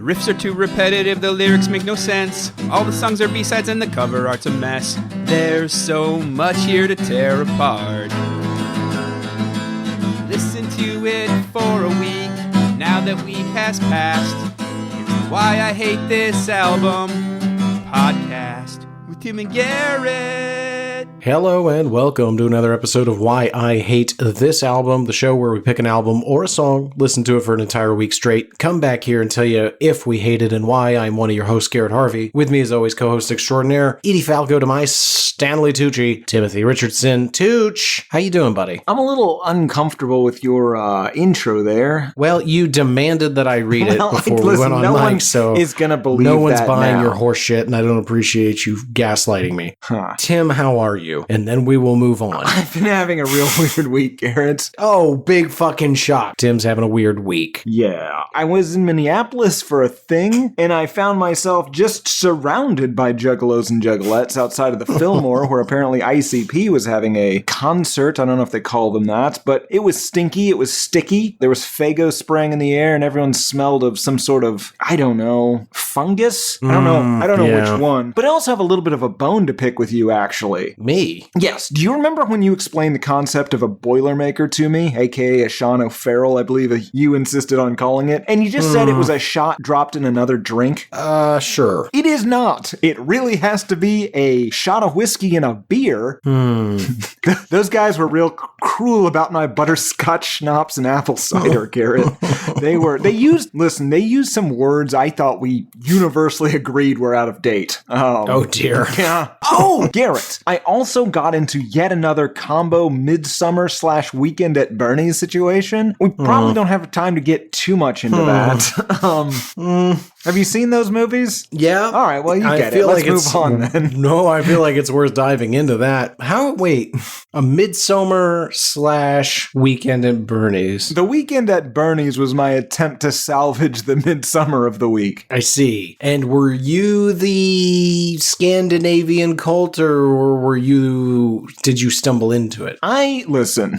riffs are too repetitive, the lyrics make no sense. All the songs are B-sides and the cover art's a mess. There's so much here to tear apart. Listen to it for a week, now that week has passed. Here's Why I Hate This Album podcast with Tim and Garrett. Hello and welcome to another episode of Why I Hate This Album, the show where we pick an album or a song, listen to it for an entire week straight, come back here and tell you if we hate it and why. I'm one of your hosts, Garrett Harvey. With me as always, co-host extraordinaire, Edie Falco to my Stanley Tucci, Timothy Richardson. Tooch, how you doing, buddy? I'm a little uncomfortable with your intro there. Well, you demanded that I read it before we went on mic, so is gonna believe no one's that buying now. your horse shit, and I don't appreciate you gaslighting me. Huh. Tim, how are you? And then we will move on. I've been having a real weird week, Garrett. Oh, big fucking shock. Tim's having a weird week. Yeah. I was in Minneapolis for a thing, and I found myself just surrounded by juggalos and juggalettes outside of the Fillmore, where apparently ICP was having a concert. I don't know if they call them that, but it was stinky. It was sticky. There was Faygo spraying in the air, and everyone smelled of some sort of, I don't know, fungus? I don't know which one. But I also have a little bit of a bone to pick with you, actually. Me? Yes. Do you remember when you explained the concept of a Boilermaker to me, aka a Sean O'Farrell, I believe you insisted on calling it, and you just said it was a shot dropped in another drink? Sure. It is not. It really has to be a shot of whiskey in a beer. Those guys were real cruel about my butterscotch schnapps and apple cider, Garrett. They used some words I thought we universally agreed were out of date. Oh dear. Yeah. Oh, Garrett, I also got into yet another combo midsummer/weekend at Bernie's situation. We probably don't have time to get too much into that. Have you seen those movies? Yeah. All right, well, you get it. Let's move on then. No, I feel like it's worth diving into that. Wait, a midsummer/weekend at Bernie's. The weekend at Bernie's was my attempt to salvage the midsummer of the week. I see. And were you the Scandinavian cult, or did you stumble into it? Listen.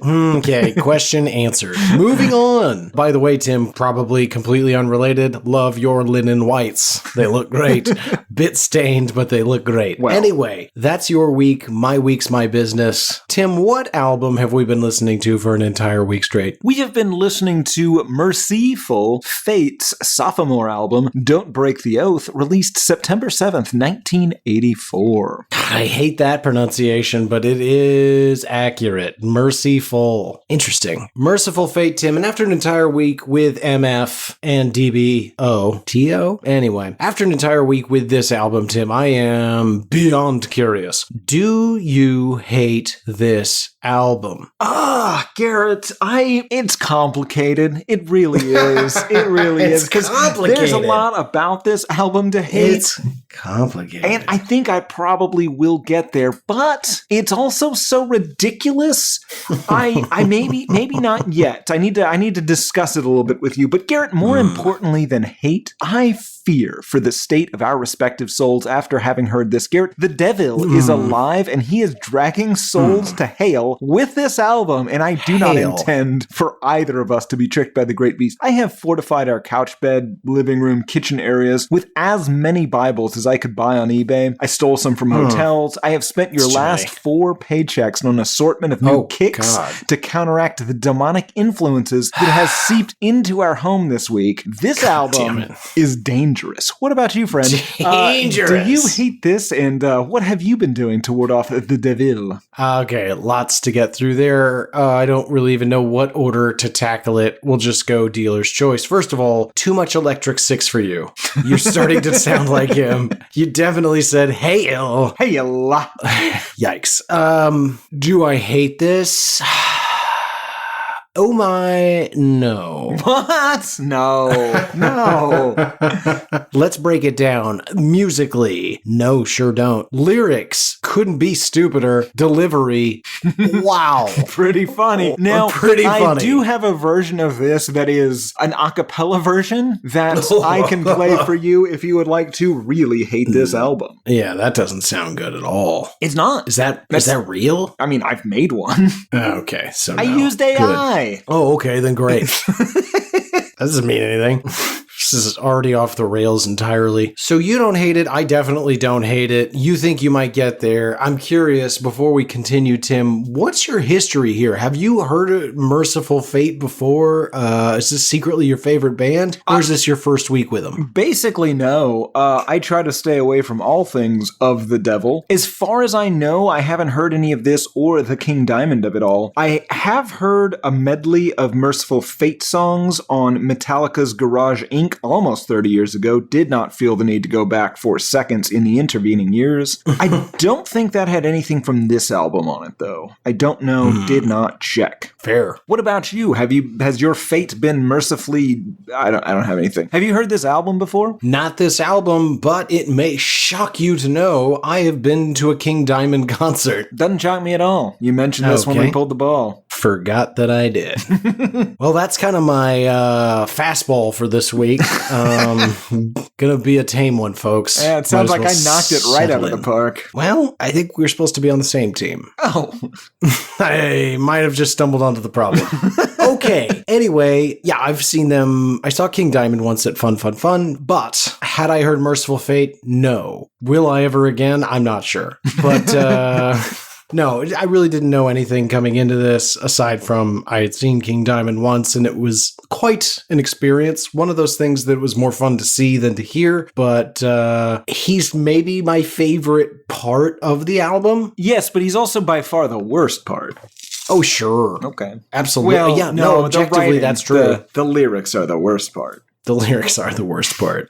Okay, question answered. Moving on. By the way, Tim, probably completely unrelated, love your linen whites. They look great. Bit stained, but they look great. Well, anyway, that's your week. My week's my business. Tim, what album have we been listening to for an entire week straight? We have been listening to Mercyful Fate's sophomore album, Don't Break the Oath, released September 7th, 1984. I hate that pronunciation, but it is accurate. Mercyful. Interesting. Mercyful Fate, Tim, and after an entire week with MF and DBO, T.O.? Anyway, after an entire week with this album, Tim, I am beyond curious. Do you hate this album? Garrett, it's complicated. It really is. It really is. Because there's a lot about this album to hate. It's complicated. And I think I probably will get there, but it's also so ridiculous. I maybe not yet. I need to discuss it a little bit with you. But Garrett, more importantly than hate, I fear for the state of our respective souls after having heard this. Garrett, the devil is alive and he is dragging souls to hell with this album, and I do not intend for either of us to be tricked by the great beast. I have fortified our couch bed, living room, kitchen areas with as many Bibles as I could buy on eBay. I stole some from hotels. I have spent your last 4 paychecks on an assortment of new kicks to counteract the demonic influences that has seeped into our home this week. This album is dangerous. What about you, friend? Dangerous. Do you hate this, and what have you been doing to ward off the devil? Okay, lots to get through there. I don't really even know what order to tackle it. We'll just go dealer's choice. First of all, too much Electric Six for you. You're starting to sound like him. You definitely said, hail. Hail. Yikes. Do I hate this? Oh my, no. What? No. Let's break it down. Musically, no, sure don't. Lyrics, couldn't be stupider. Delivery, wow. Pretty funny. Now, I do have a version of this that is an a cappella version that I can play for you if you would like to really hate this album. Yeah, that doesn't sound good at all. It's not. Is that real? I mean, I've made one. Okay, so I used AI. Good. Oh, okay, then great. That doesn't mean anything. This is already off the rails entirely. So you don't hate it. I definitely don't hate it. You think you might get there. I'm curious, before we continue, Tim, what's your history here? Have you heard of Mercyful Fate before? Is this secretly your favorite band? Or is this your first week with them? Basically, no. I try to stay away from all things of the devil. As far as I know, I haven't heard any of this or the King Diamond of it all. I have heard a medley of Mercyful Fate songs on Metallica's Garage Inc. almost 30 years ago. Did not feel the need to go back 4 seconds in the intervening years. I don't think that had anything from this album on it, though. I don't know. Did not check. Fair. What about you? Has your fate been mercifully... I don't have anything. Have you heard this album before? Not this album, but it may shock you to know I have been to a King Diamond concert. Doesn't shock me at all. You mentioned this when we pulled the ball. Forgot that I did. Well, that's kind of my fastball for this week. Gonna be a tame one, folks. Yeah, it sounds like I knocked it right out of the park. Well, I think we're supposed to be on the same team. Oh. I might have just stumbled onto the problem. Okay. Anyway, yeah, I've seen them. I saw King Diamond once at Fun, but had I heard Mercyful Fate? No. Will I ever again? I'm not sure. But, no, I really didn't know anything coming into this aside from I had seen King Diamond once and it was quite an experience. One of those things that was more fun to see than to hear, but he's maybe my favorite part of the album. Yes, but he's also by far the worst part. Oh, sure. Okay. Absolutely. Well, yeah, no, objectively, that's true. The lyrics are the worst part. The lyrics are the worst part.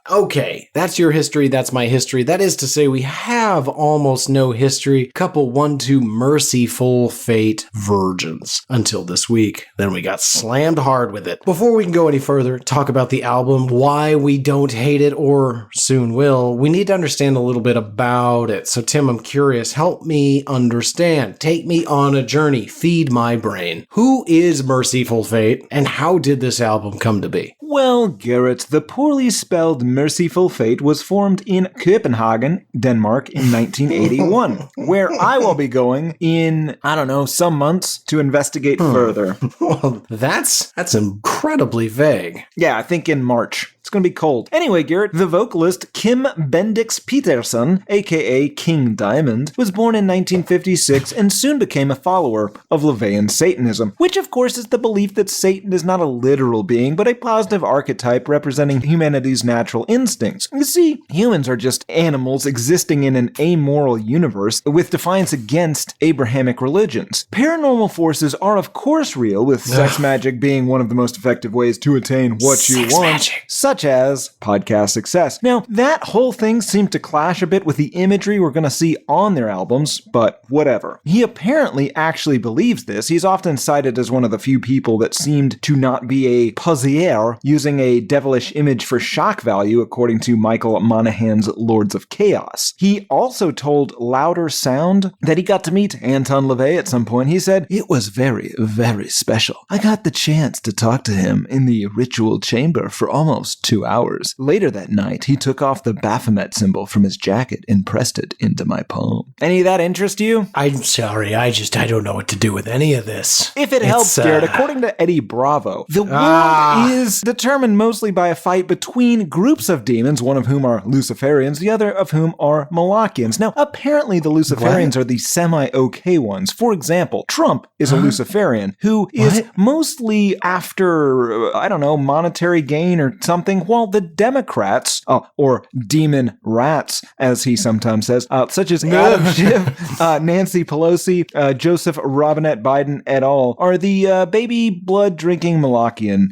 Okay. That's your history. That's my history. That is to say, we have almost no history. Couple 1-2 Mercyful Fate virgins until this week. Then we got slammed hard with it. Before we can go any further, talk about the album, why we don't hate it or soon will, we need to understand a little bit about it. So, Tim, I'm curious. Help me understand. Take me on a journey. Feed my brain. Who is Mercyful Fate and how did this album come to be? Well, Garrett, the poorly spelled Mercyful Fate was formed in Copenhagen, Denmark in 1981, where I will be going in, I don't know, some months to investigate further. Well, that's incredibly vague. Yeah, I think in March. It's going to be cold. Anyway, Garrett, the vocalist Kim Bendix Petersen, aka King Diamond, was born in 1956 and soon became a follower of LaVeyan Satanism, which of course is the belief that Satan is not a literal being, but a positive archetype representing humanity's natural instincts. You see, humans are just animals existing in an amoral universe with defiance against Abrahamic religions. Paranormal forces are of course real, with sex magic being one of the most effective ways to attain what you want. Such as podcast success. Now, that whole thing seemed to clash a bit with the imagery we're going to see on their albums, but whatever. He apparently actually believes this. He's often cited as one of the few people that seemed to not be a poseur, using a devilish image for shock value, according to Michael Monaghan's Lords of Chaos. He also told Louder Sound that he got to meet Anton LaVey at some point. He said, "It was very, very special. I got the chance to talk to him in the ritual chamber for almost 2 hours. Later that night, he took off the Baphomet symbol from his jacket and pressed it into my palm." Any of that interest you? I'm sorry, I don't know what to do with any of this. If it helps, Garrett, according to Eddie Bravo, the world is determined mostly by a fight between groups of demons, one of whom are Luciferians, the other of whom are Malachians. Now, apparently the Luciferians are the semi-okay ones. For example, Trump is a Luciferian who is mostly after, I don't know, monetary gain or something, while the Democrats, or demon rats, as he sometimes says, such as Adam Schiff, Nancy Pelosi, Joseph Robinette Biden et al., are the baby blood-drinking Malachian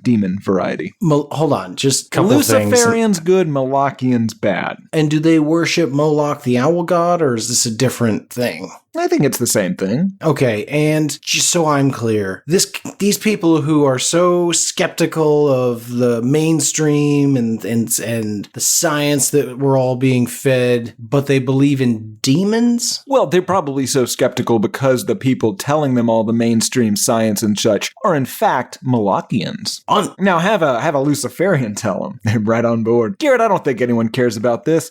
demon variety. Hold on, just a couple things. Luciferians good, Malachians bad. And do they worship Moloch the owl god, or is this a different thing? I think it's the same thing. Okay, and just so I'm clear, these people who are so skeptical of the mainstream and the science that we're all being fed, but they believe in demons? Well, they're probably so skeptical because the people telling them all the mainstream science and such are in fact Malachians. Now have a Luciferian tell them. They're right on board. Garrett, I don't think anyone cares about this.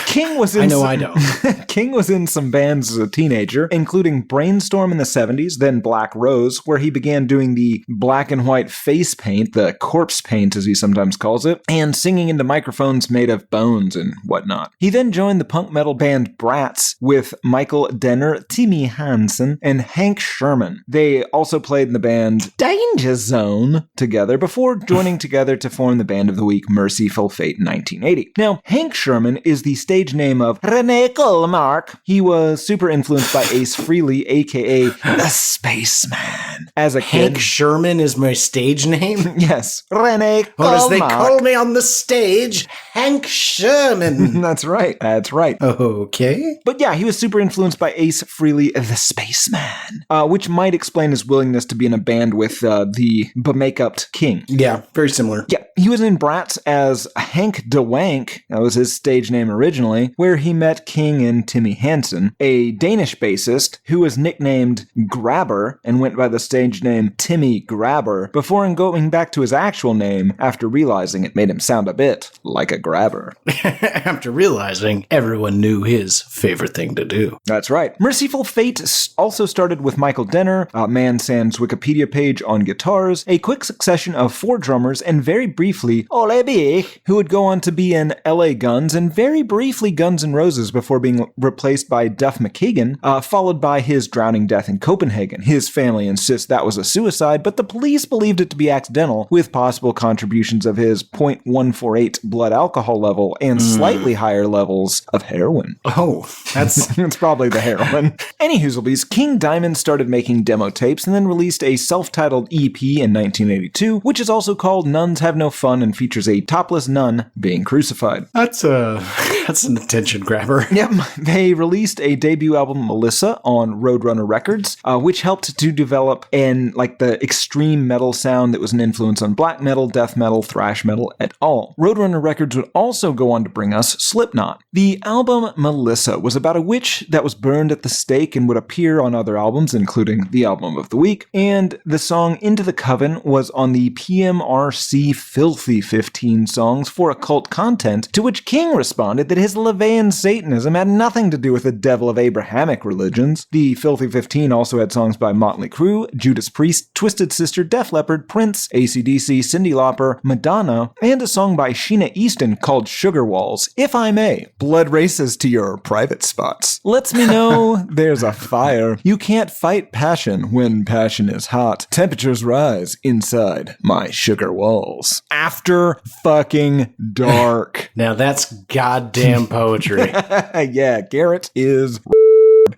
King was in I don't. King was in some bands bands as a teenager, including Brainstorm in the 70s, then Black Rose, where he began doing the black and white face paint, the corpse paint as he sometimes calls it, and singing into microphones made of bones and whatnot. He then joined the punk metal band Bratz with Michael Denner, Timmy Hansen, and Hank Sherman. They also played in the band Danger Zone together before joining together to form the band of the week Mercyful Fate in 1980. Now, Hank Sherman is the stage name of René Colmark. He was super influenced by Ace Frehley, aka the Spaceman. As a kid, Hank Sherman is my stage name? yes, René Colmark. Or as they call me on the stage, Hank Sherman. That's right. That's right. Okay. But yeah, he was super influenced by Ace Frehley, the Spaceman, which might explain his willingness to be in a band with the bemakeuped King. Yeah, very similar. Yeah, he was in Bratz as Hank de Wank, that was his stage name originally, where he met King and Timmy Hansen, a Danish bassist who was nicknamed Grabber and went by the stage name Timmy Grabber, before going back to his actual name after realizing it made him sound a bit like a grabber. After realizing everyone knew his favorite thing to do. That's right. Mercyful Fate also started with Michael Denner, Mansand's Wikipedia page on guitars, a quick succession of 4 drummers, and very briefly, Ole Biech, who would go on to be in LA Guns and very briefly Guns N' Roses before being replaced by Duff McKagan, followed by his drowning death in Copenhagen. His family insists that was a suicide, but the police believed it to be accidental, with possible contributions of his 0.148 blood alcohol level and slightly higher levels of heroin. Oh, that's... It's probably the heroin. Anywhoozlebees, King Diamond started making demo tapes and then released a self-titled EP in 1982, which is also called Nuns Have No Fun and features a topless nun being crucified. That's an attention grabber. Yep. They released a debut album, Melissa, on Roadrunner Records, which helped to develop the extreme metal sound that was an influence on black metal, death metal, thrash metal, et al. Roadrunner Records would also go on to bring us Slipknot. The album Melissa was about a witch that was burned at the stake and would appear on other albums, including the album of the week, and the song Into the Coven was on the PMRC Filthy 15 Songs for Occult Content, to which King responded that his Levian Satanism had nothing to do with the devil of Abrahamic religions. The Filthy 15 also had songs by Motley Crue, Judas Priest, Twisted Sister, Def Leppard, Prince, AC/DC, Cyndi Lauper, Madonna, and a song by Sheena Easton called Sugar Walls. If I may, blood races to your private spots. Lets me know there's a fire. You can't fight passion when passion is hot. Temperatures rise inside my sugar walls. After fucking dark. Now that's goddamn poetry. Yeah, Garrett is...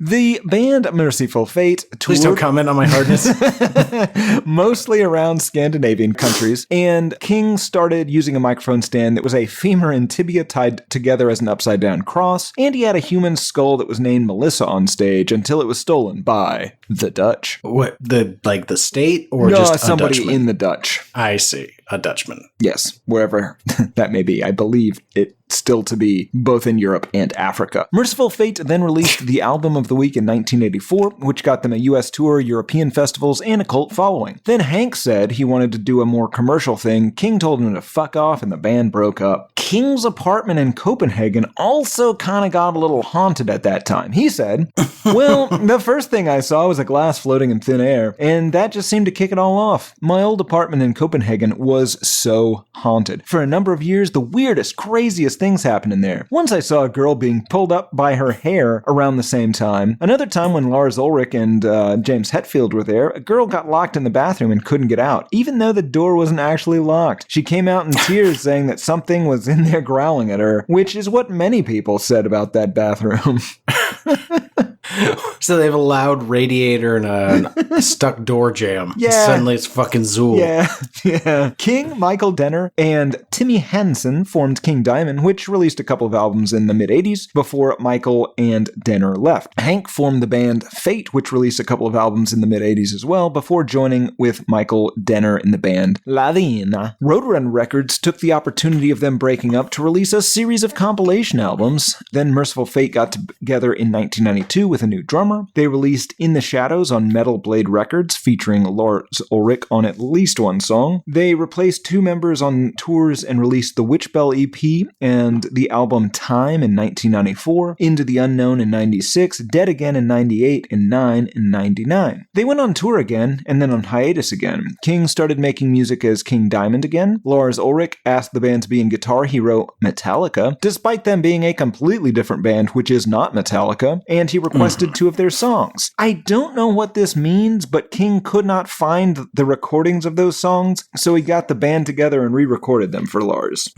The band Mercyful Fate toured... Please don't comment on my hardness. mostly around Scandinavian countries, and King started using a microphone stand that was a femur and tibia tied together as an upside-down cross, and he had a human skull that was named Melissa on stage until it was stolen by the Dutch. What, the state or No, just a somebody Dutchman? in the Dutch. I see. A Dutchman. Yes, wherever that may be. I believe it still to be both in Europe and Africa. Mercyful Fate then released the album of the week in 1984, which got them a US tour, European festivals, and a cult following. Then Hank said he wanted to do a more commercial thing. King told him to fuck off, and the band broke up. King's apartment in Copenhagen also kind of got a little haunted at that time. He said, well, the first thing I saw was a glass floating in thin air, and that just seemed to kick it all off. My old apartment in Copenhagen was so haunted. For a number of years, the weirdest, craziest things happened in there. Once I saw a girl being pulled up by her hair around the same time. Another time when Lars Ulrich and James Hetfield were there, a girl got locked in the bathroom and couldn't get out, even though the door wasn't actually locked. She came out in tears saying that something was in there growling at her, which is what many people said about that bathroom. So they have a loud radiator and a stuck door jam. Yeah. And suddenly it's fucking Zool. Yeah. King, Michael Denner, and Timmy Hansen formed King Diamond, which released a couple of albums in the mid-80s before Michael and Denner left. Hank formed the band Fate, which released a couple of albums in the mid-80s as well, before joining with Michael Denner in the band Lavina. Roadrunner Records took the opportunity of them breaking up to release a series of compilation albums. Then Mercyful Fate got together in 1992 with a new drummer. They released In the Shadows on Metal Blade Records, featuring Lars Ulrich on at least one song. They replaced 2 members on tours and released the Witchbell EP and the album Time in 1994, Into the Unknown in 96, Dead Again in 98, and 9 in 99. They went on tour again, and then on hiatus again. King started making music as King Diamond again. Lars Ulrich asked the band to be in Guitar Hero Metallica, despite them being a completely different band, which is not Metallica, and he requested 2 of their songs. I don't know what this means, but King could not find the recordings of those songs, so he got the band together and re-recorded them for Lars.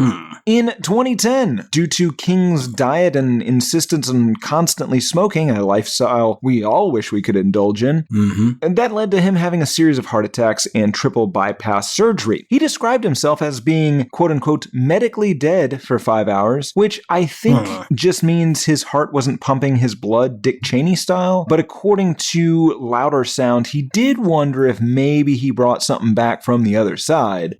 In 2010, due to King's diet and insistence on constantly smoking, a lifestyle we all wish we could indulge in, and that led to him having a series of heart attacks and triple bypass surgery. He described himself as being, quote-unquote, medically dead for 5 hours, which I think just means his heart wasn't pumping his blood Dick Cheney style, but according to Louder Sound, he did wonder if maybe he brought something back from the other side.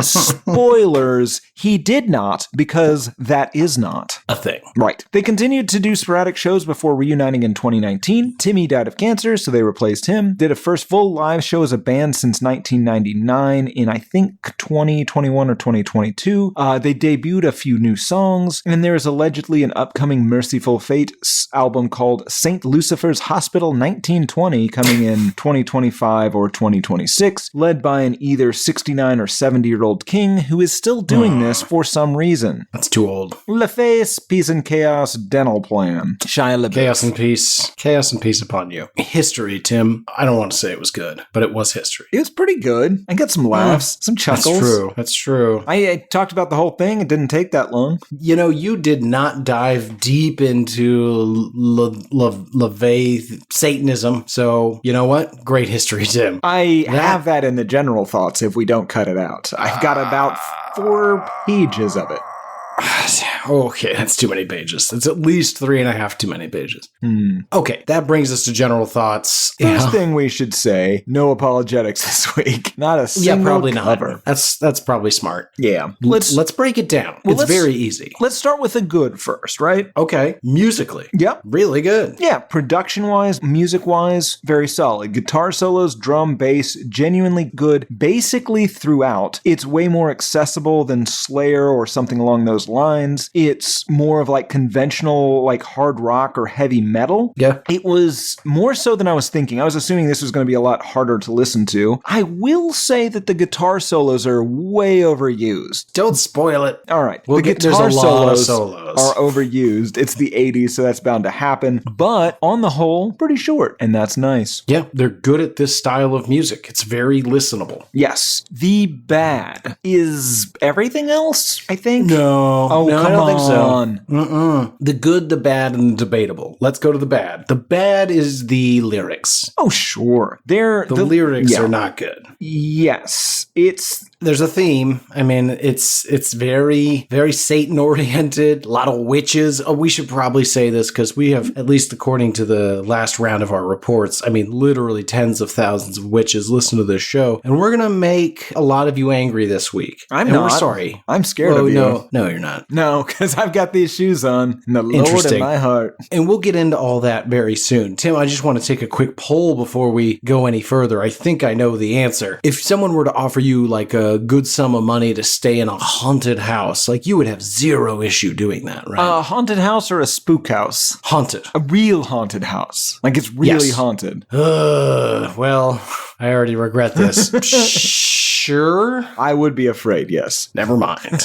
Spoilers, he did not, because that is not a thing. Right. They continued to do sporadic shows before reuniting in 2019. Timmy died of cancer, so they replaced him. Did a first full live show as a band since 1999 in, I think, 2021 or 2022. They debuted a few new songs, and there is allegedly an upcoming Mercyful Fate album called St. Lucifer's Hospital 1920 coming in 2025 or 2026, led by an either 69 or 70-year-old King who is still doing this for some reason. That's too old. Le Face, Peace and Chaos, Dental Plan. Shia LaBeouf. Chaos and peace. Chaos and peace upon you. History, Tim. I don't want to say it was good, but it was history. It was pretty good. I got some laughs, some chuckles. That's true. That's true. I talked about the whole thing. It didn't take that long. You know, you did not dive deep into LaVey Satanism. So, you know what? Great history, Tim. I have that in the general thoughts if we don't cut it out. I've got about 4 pages of it. Okay, that's too many pages. That's at least 3.5 too many pages. Okay, that brings us to general thoughts. First thing we should say, no apologetics this week. Not a single probably cover. Not. That's probably smart. Yeah. Let's break it down. It's very easy. Let's start with the good first, right? Okay, musically. Yep. Really good. Yeah, production-wise, music-wise, very solid. Guitar solos, drum, bass, genuinely good. Basically throughout, it's way more accessible than Slayer or something along those lines. It's more of like conventional, like hard rock or heavy metal. Yeah. It was more so than I was thinking. I was assuming this was going to be a lot harder to listen to. I will say that the guitar solos are way overused. Don't spoil it. All right. The guitar solos are overused. It's the 80s, so that's bound to happen. But on the whole, pretty short, and that's nice. Yeah, they're good at this style of music. It's very listenable. Yes. The bad is everything else, I think. No, come I don't think so. on. The good, the bad, and the debatable. Let's go to the bad. The bad is the lyrics. Oh, sure. The lyrics are not good. Yes. There's a theme. I mean, it's very, very Satan-oriented. A lot of witches. Oh, we should probably say this because we have, at least according to the last round of our reports, I mean, literally tens of thousands of witches listen to this show. And we're going to make a lot of you angry this week. We're sorry. I'm scared of you. No, you're not. No, because I've got these shoes on. And the Lord in my heart. And we'll get into all that very soon. Tim, I just want to take a quick poll before we go any further. I think I know the answer. If someone were to offer you like a good sum of money to stay in a haunted house, like you would have zero issue doing that, right? A haunted house or a spook house? Haunted. A real haunted house. Like it's really haunted. Well, I already regret this. Sure. I would be afraid, yes. Never mind.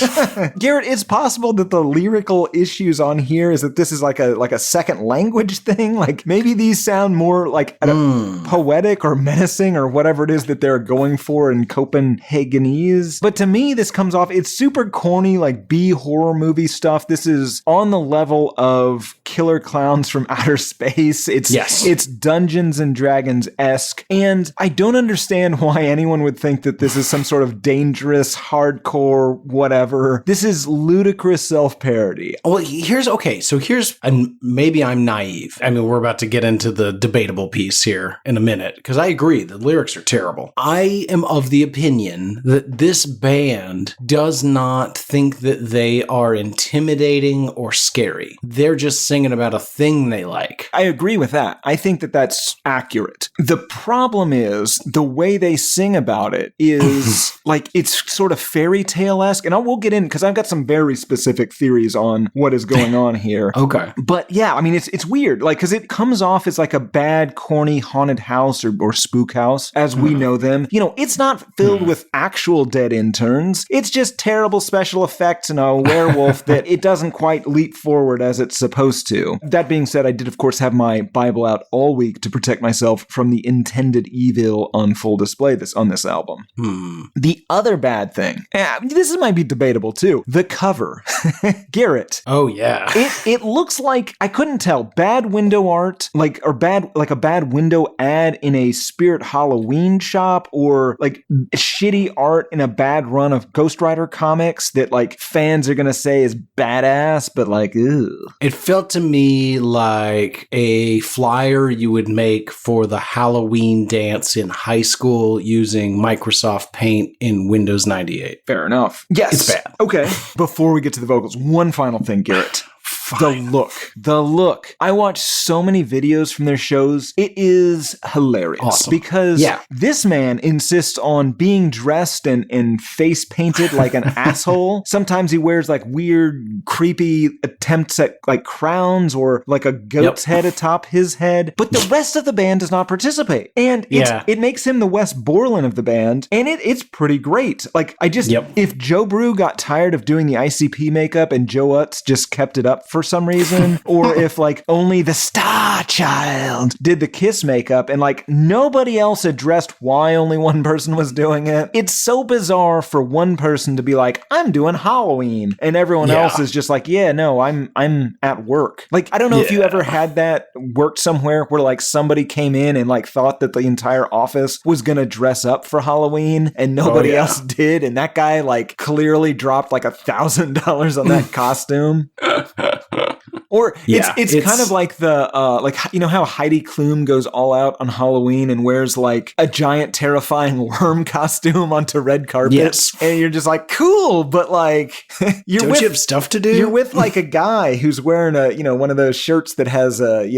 Garrett, it's possible that the lyrical issues on here is that this is like a second language thing. Like maybe these sound more like poetic or menacing or whatever it is that they're going for in Copenhagenese. But to me, this comes off, it's super corny, like B horror movie stuff. This is on the level of Killer Clowns from Outer Space. It's Dungeons and Dragons-esque. And I don't understand why anyone would think that this is some sort of dangerous, hardcore, whatever. This is ludicrous self-parody. Well, here's, and maybe I'm naive. I mean, we're about to get into the debatable piece here in a minute, because I agree, the lyrics are terrible. I am of the opinion that this band does not think that they are intimidating or scary. They're just singing about a thing they like. I agree with that. I think that that's accurate. The problem is the way they sing about it is like it's sort of fairy tale-esque, and we'll get in because I've got some very specific theories on what is going on here. Okay. But yeah, I mean, it's weird, like, because it comes off as like a bad, corny haunted house or spook house as we know them. You know, it's not filled with actual dead interns. It's just terrible special effects and a werewolf that it doesn't quite leap forward as it's supposed to. That being said, I did, of course, have my Bible out all week to protect myself from the intended evil on full display on this album. The other bad thing, this might be debatable too, the cover. Garrett. Oh, yeah. It looks like, I couldn't tell, bad window art, like a bad window ad in a Spirit Halloween shop, or like shitty art in a bad run of Ghost Rider comics that like fans are gonna say is badass, but like, ew. It felt to me like a flyer you would make for the Halloween dance in high school using Microsoft Paint in Windows 98. Fair enough. Yes. It's bad. Okay. Before we get to the vocals, one final thing, Garrett. The look. I watch so many videos from their shows. It is hilarious. Awesome. Because this man insists on being dressed and face painted like an asshole. Sometimes he wears like weird, creepy attempts at like crowns or like a goat's head atop his head. But the rest of the band does not participate. And it makes him the Wes Borland of the band. And it's pretty great. Like, if Joe Brew got tired of doing the ICP makeup and Joe Utz just kept it up for some reason, or if like only the Star Child did the Kiss makeup and like nobody else addressed why only one person was doing it. It's so bizarre for one person to be like, I'm doing Halloween, and everyone else is just like, yeah, no, I'm at work. Like, I don't know if you ever had that worked somewhere where like somebody came in and like thought that the entire office was gonna dress up for Halloween and nobody else did, and that guy like clearly dropped like $1,000 on that costume. Or it's kind of like the like, you know how Heidi Klum goes all out on Halloween and wears like a giant terrifying worm costume onto red carpets, and you're just like, cool, but like you have stuff to do? You're with like a guy who's wearing one of those shirts that has a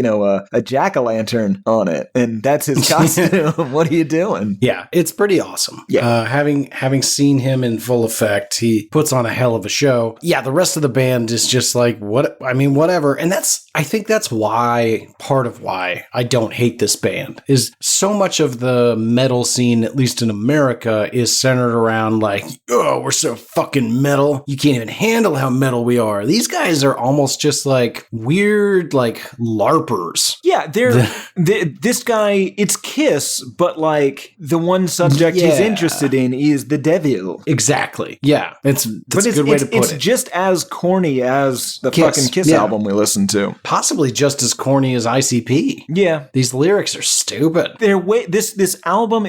jack-o'-lantern on it, and that's his costume. What are you doing? Yeah, it's pretty awesome. Yeah. Having seen him in full effect, he puts on a hell of a show. Yeah, the rest of the band is just like, whatever. And I think that's part of why I don't hate this band, is so much of the metal scene, at least in America, is centered around like, oh, we're so fucking metal. You can't even handle how metal we are. These guys are almost just like weird, like LARPers. Yeah, this guy, it's Kiss, but like the one subject he's interested in is the devil. Exactly. Yeah. That's a good way to put it. It's just as corny as the fucking Kiss album we listened to. Possibly just as corny as ICP. Yeah. These lyrics are stupid. This album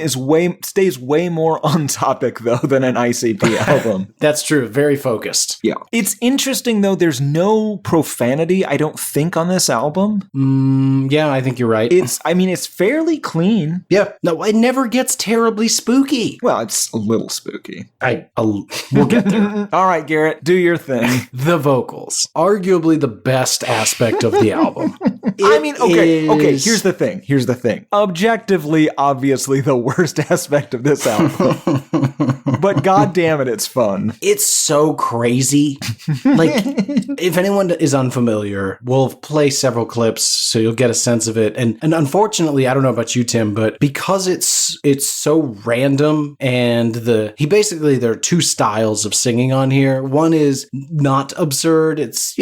stays way more on topic though than an ICP album. That's true. Very focused. Yeah. It's interesting though, there's no profanity, I don't think, on this album. Yeah, I think you're right. It's fairly clean. Yeah. No, it never gets terribly spooky. Well, it's a little spooky. We'll get there. All right, Garrett, do your thing. The vocals. Arguably the best aspect of the album. Okay, here's the thing. Objectively, obviously the worst aspect of this album. But god damn it, it's fun. It's so crazy. Like, if anyone is unfamiliar, we'll play several clips so you'll get a sense of it. And unfortunately, I don't know about you, Tim, but because it's so random, and there are two styles of singing on here. One is not absurd. It's,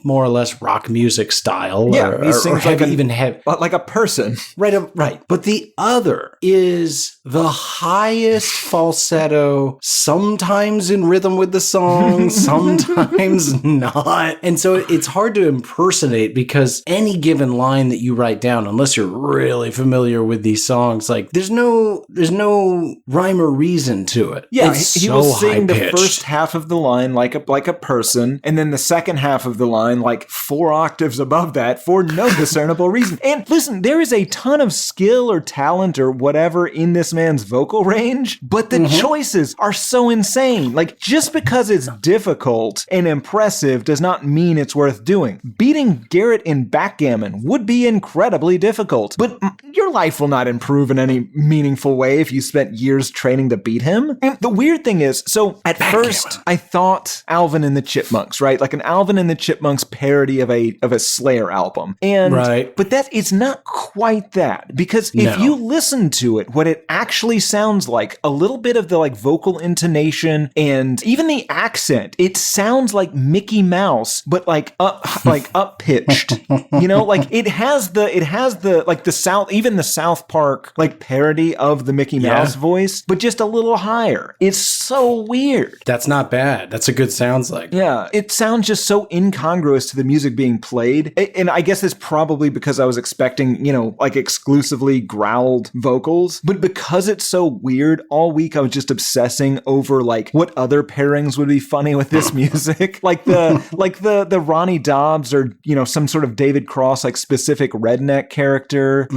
more or less rock music style. Yeah, he sings like a person. Right. But the other is the highest falsetto, sometimes in rhythm with the song, sometimes not. And so it's hard to impersonate, because any given line that you write down, unless you're really familiar with these songs, like there's no no rhyme or reason to it. Yeah, it's he so will sing the high-pitched. first half of the line like a person, and then the second half of the line like 4 octaves above that for no discernible reason. And listen, there is a ton of skill or talent or whatever in this man's vocal range, but the choices are so insane. Like, just because it's difficult and impressive does not mean it's worth doing. Beating Garrett in backgammon would be incredibly difficult, but your life will not improve in any meaningful way if you spent years training to beat him. And the weird thing is, so at first I thought Alvin and the Chipmunks, right? Like an Alvin and the Chipmunks parody of a Slayer album. And but it's not quite that, because if you listen to it, what it actually sounds like, a little bit of the like vocal intonation and even the accent, it sounds like Mickey Mouse, but like up pitched. You know, like it has the like the South Park like parody of the Mickey Mouse voice, but just a little higher. It's so weird. That's not bad. That's a good sounds like. Yeah, it sounds just so incongruous to the music being played. And I guess it's probably because I was expecting, you know, like exclusively growled vocals. But because it's so weird, all week I was just obsessing over like what other pairings would be funny with this music. like the Ronnie Dobbs or, you know, some sort of David Cross like specific redneck character.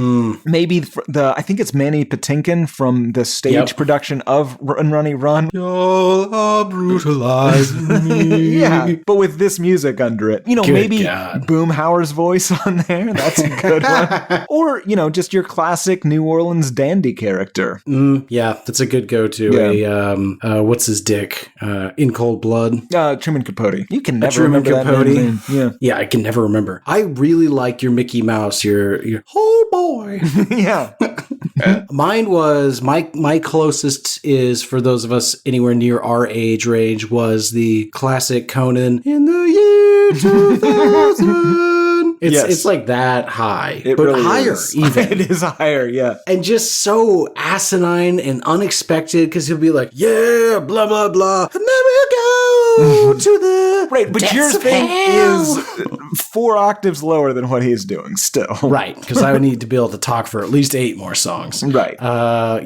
Maybe I think it's Manny Patinkin from the stage production of Run Ronnie Run. Y'all are brutalizing me. Yeah, but with this music under it. You know, maybe Boomhauer's voice on there. That's a good one. Or, you know, just your classic New Orleans dandy character. Yeah, that's a good go-to. Yeah. What's his dick? In Cold Blood. Truman Capote. You can never Truman remember Capote. that name. Yeah, I can never remember. I really like your Mickey Mouse, your oh boy. Yeah. Mine was my closest is, for those of us anywhere near our age range, was the classic Conan in the year 2000. It's like that high, but really higher even. It is higher, yeah. And just so asinine and unexpected, because he'll be like, yeah, blah, blah, blah. And then we'll go to the right, but your thing is 4 octaves lower than what he's doing still. Right, because I would need to be able to talk for at least 8 more songs. Right.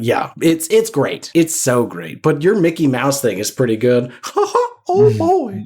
Yeah, it's great. It's so great. But your Mickey Mouse thing is pretty good. Oh boy,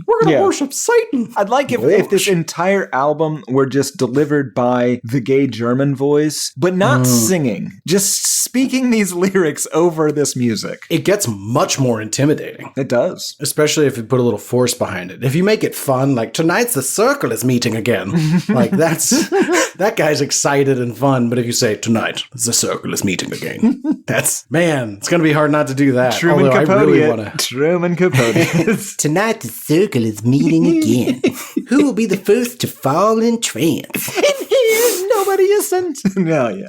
we're going to worship Satan. I'd like if this entire album were just delivered by the gay German voice, but not singing, just speaking these lyrics over this music. It gets much more intimidating. It does. Especially if you put a little force behind it. If you make it fun, like tonight's the circle is meeting again. Like that guy's excited and fun. But if you say tonight the circle is meeting again, it's going to be hard not to do that. Truman Capote. Truman Capote. Tonight the circle is meeting again. Who will be the first to fall in trance? And here nobody isn't. No, yeah.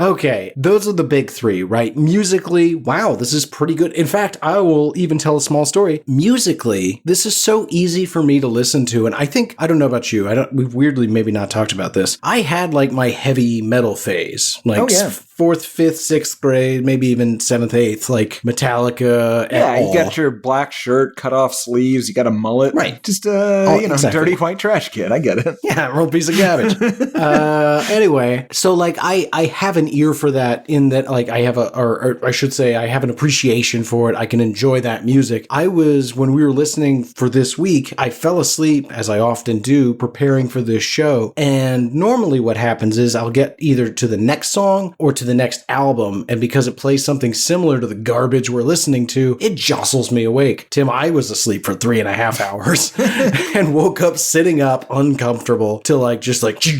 Okay, those are the big 3, right? Musically, wow, this is pretty good. In fact, I will even tell a small story. Musically, this is so easy for me to listen to. And I don't know about you. We've weirdly maybe not talked about this. I had like my heavy metal phase. Like 4th, 5th, 6th grade, maybe even 7th, 8th, like Metallica. Yeah, you got your black shirt, cut off sleeves, you got a mullet. Right. Just dirty white trash kid. I get it. Yeah, real piece of garbage. Anyway, so like I have an ear for that, in that like I have or I should say I have an appreciation for it. I can enjoy that music. When we were listening for this week, I fell asleep, as I often do, preparing for this show. And normally what happens is I'll get either to the next song or to the next album, and because it plays something similar to the garbage we're listening to, it jostles me awake. Tim, I was asleep for 3.5 hours and woke up sitting up uncomfortable to like just like I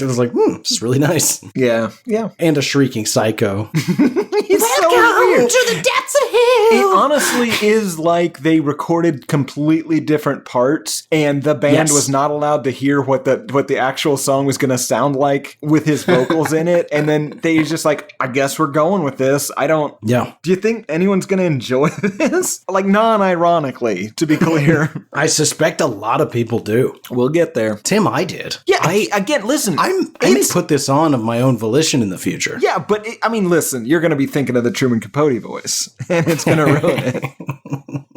was like, this is really nice. Yeah. And a shrieking psycho. He's so weird. To the depths of hell. It honestly is like they recorded completely different parts, and the band was not allowed to hear what the actual song was going to sound like with his vocals in it, and then they just like, I guess we're going with this. Do you think anyone's going to enjoy this? Like, non-ironically, to be clear. I suspect a lot of people do. We'll get there. Tim, I did. Yeah, listen. I may put this on of my own volition in the future. Yeah, but listen, you're going to be thinking of the Truman Capote voice, and it's going to ruin it.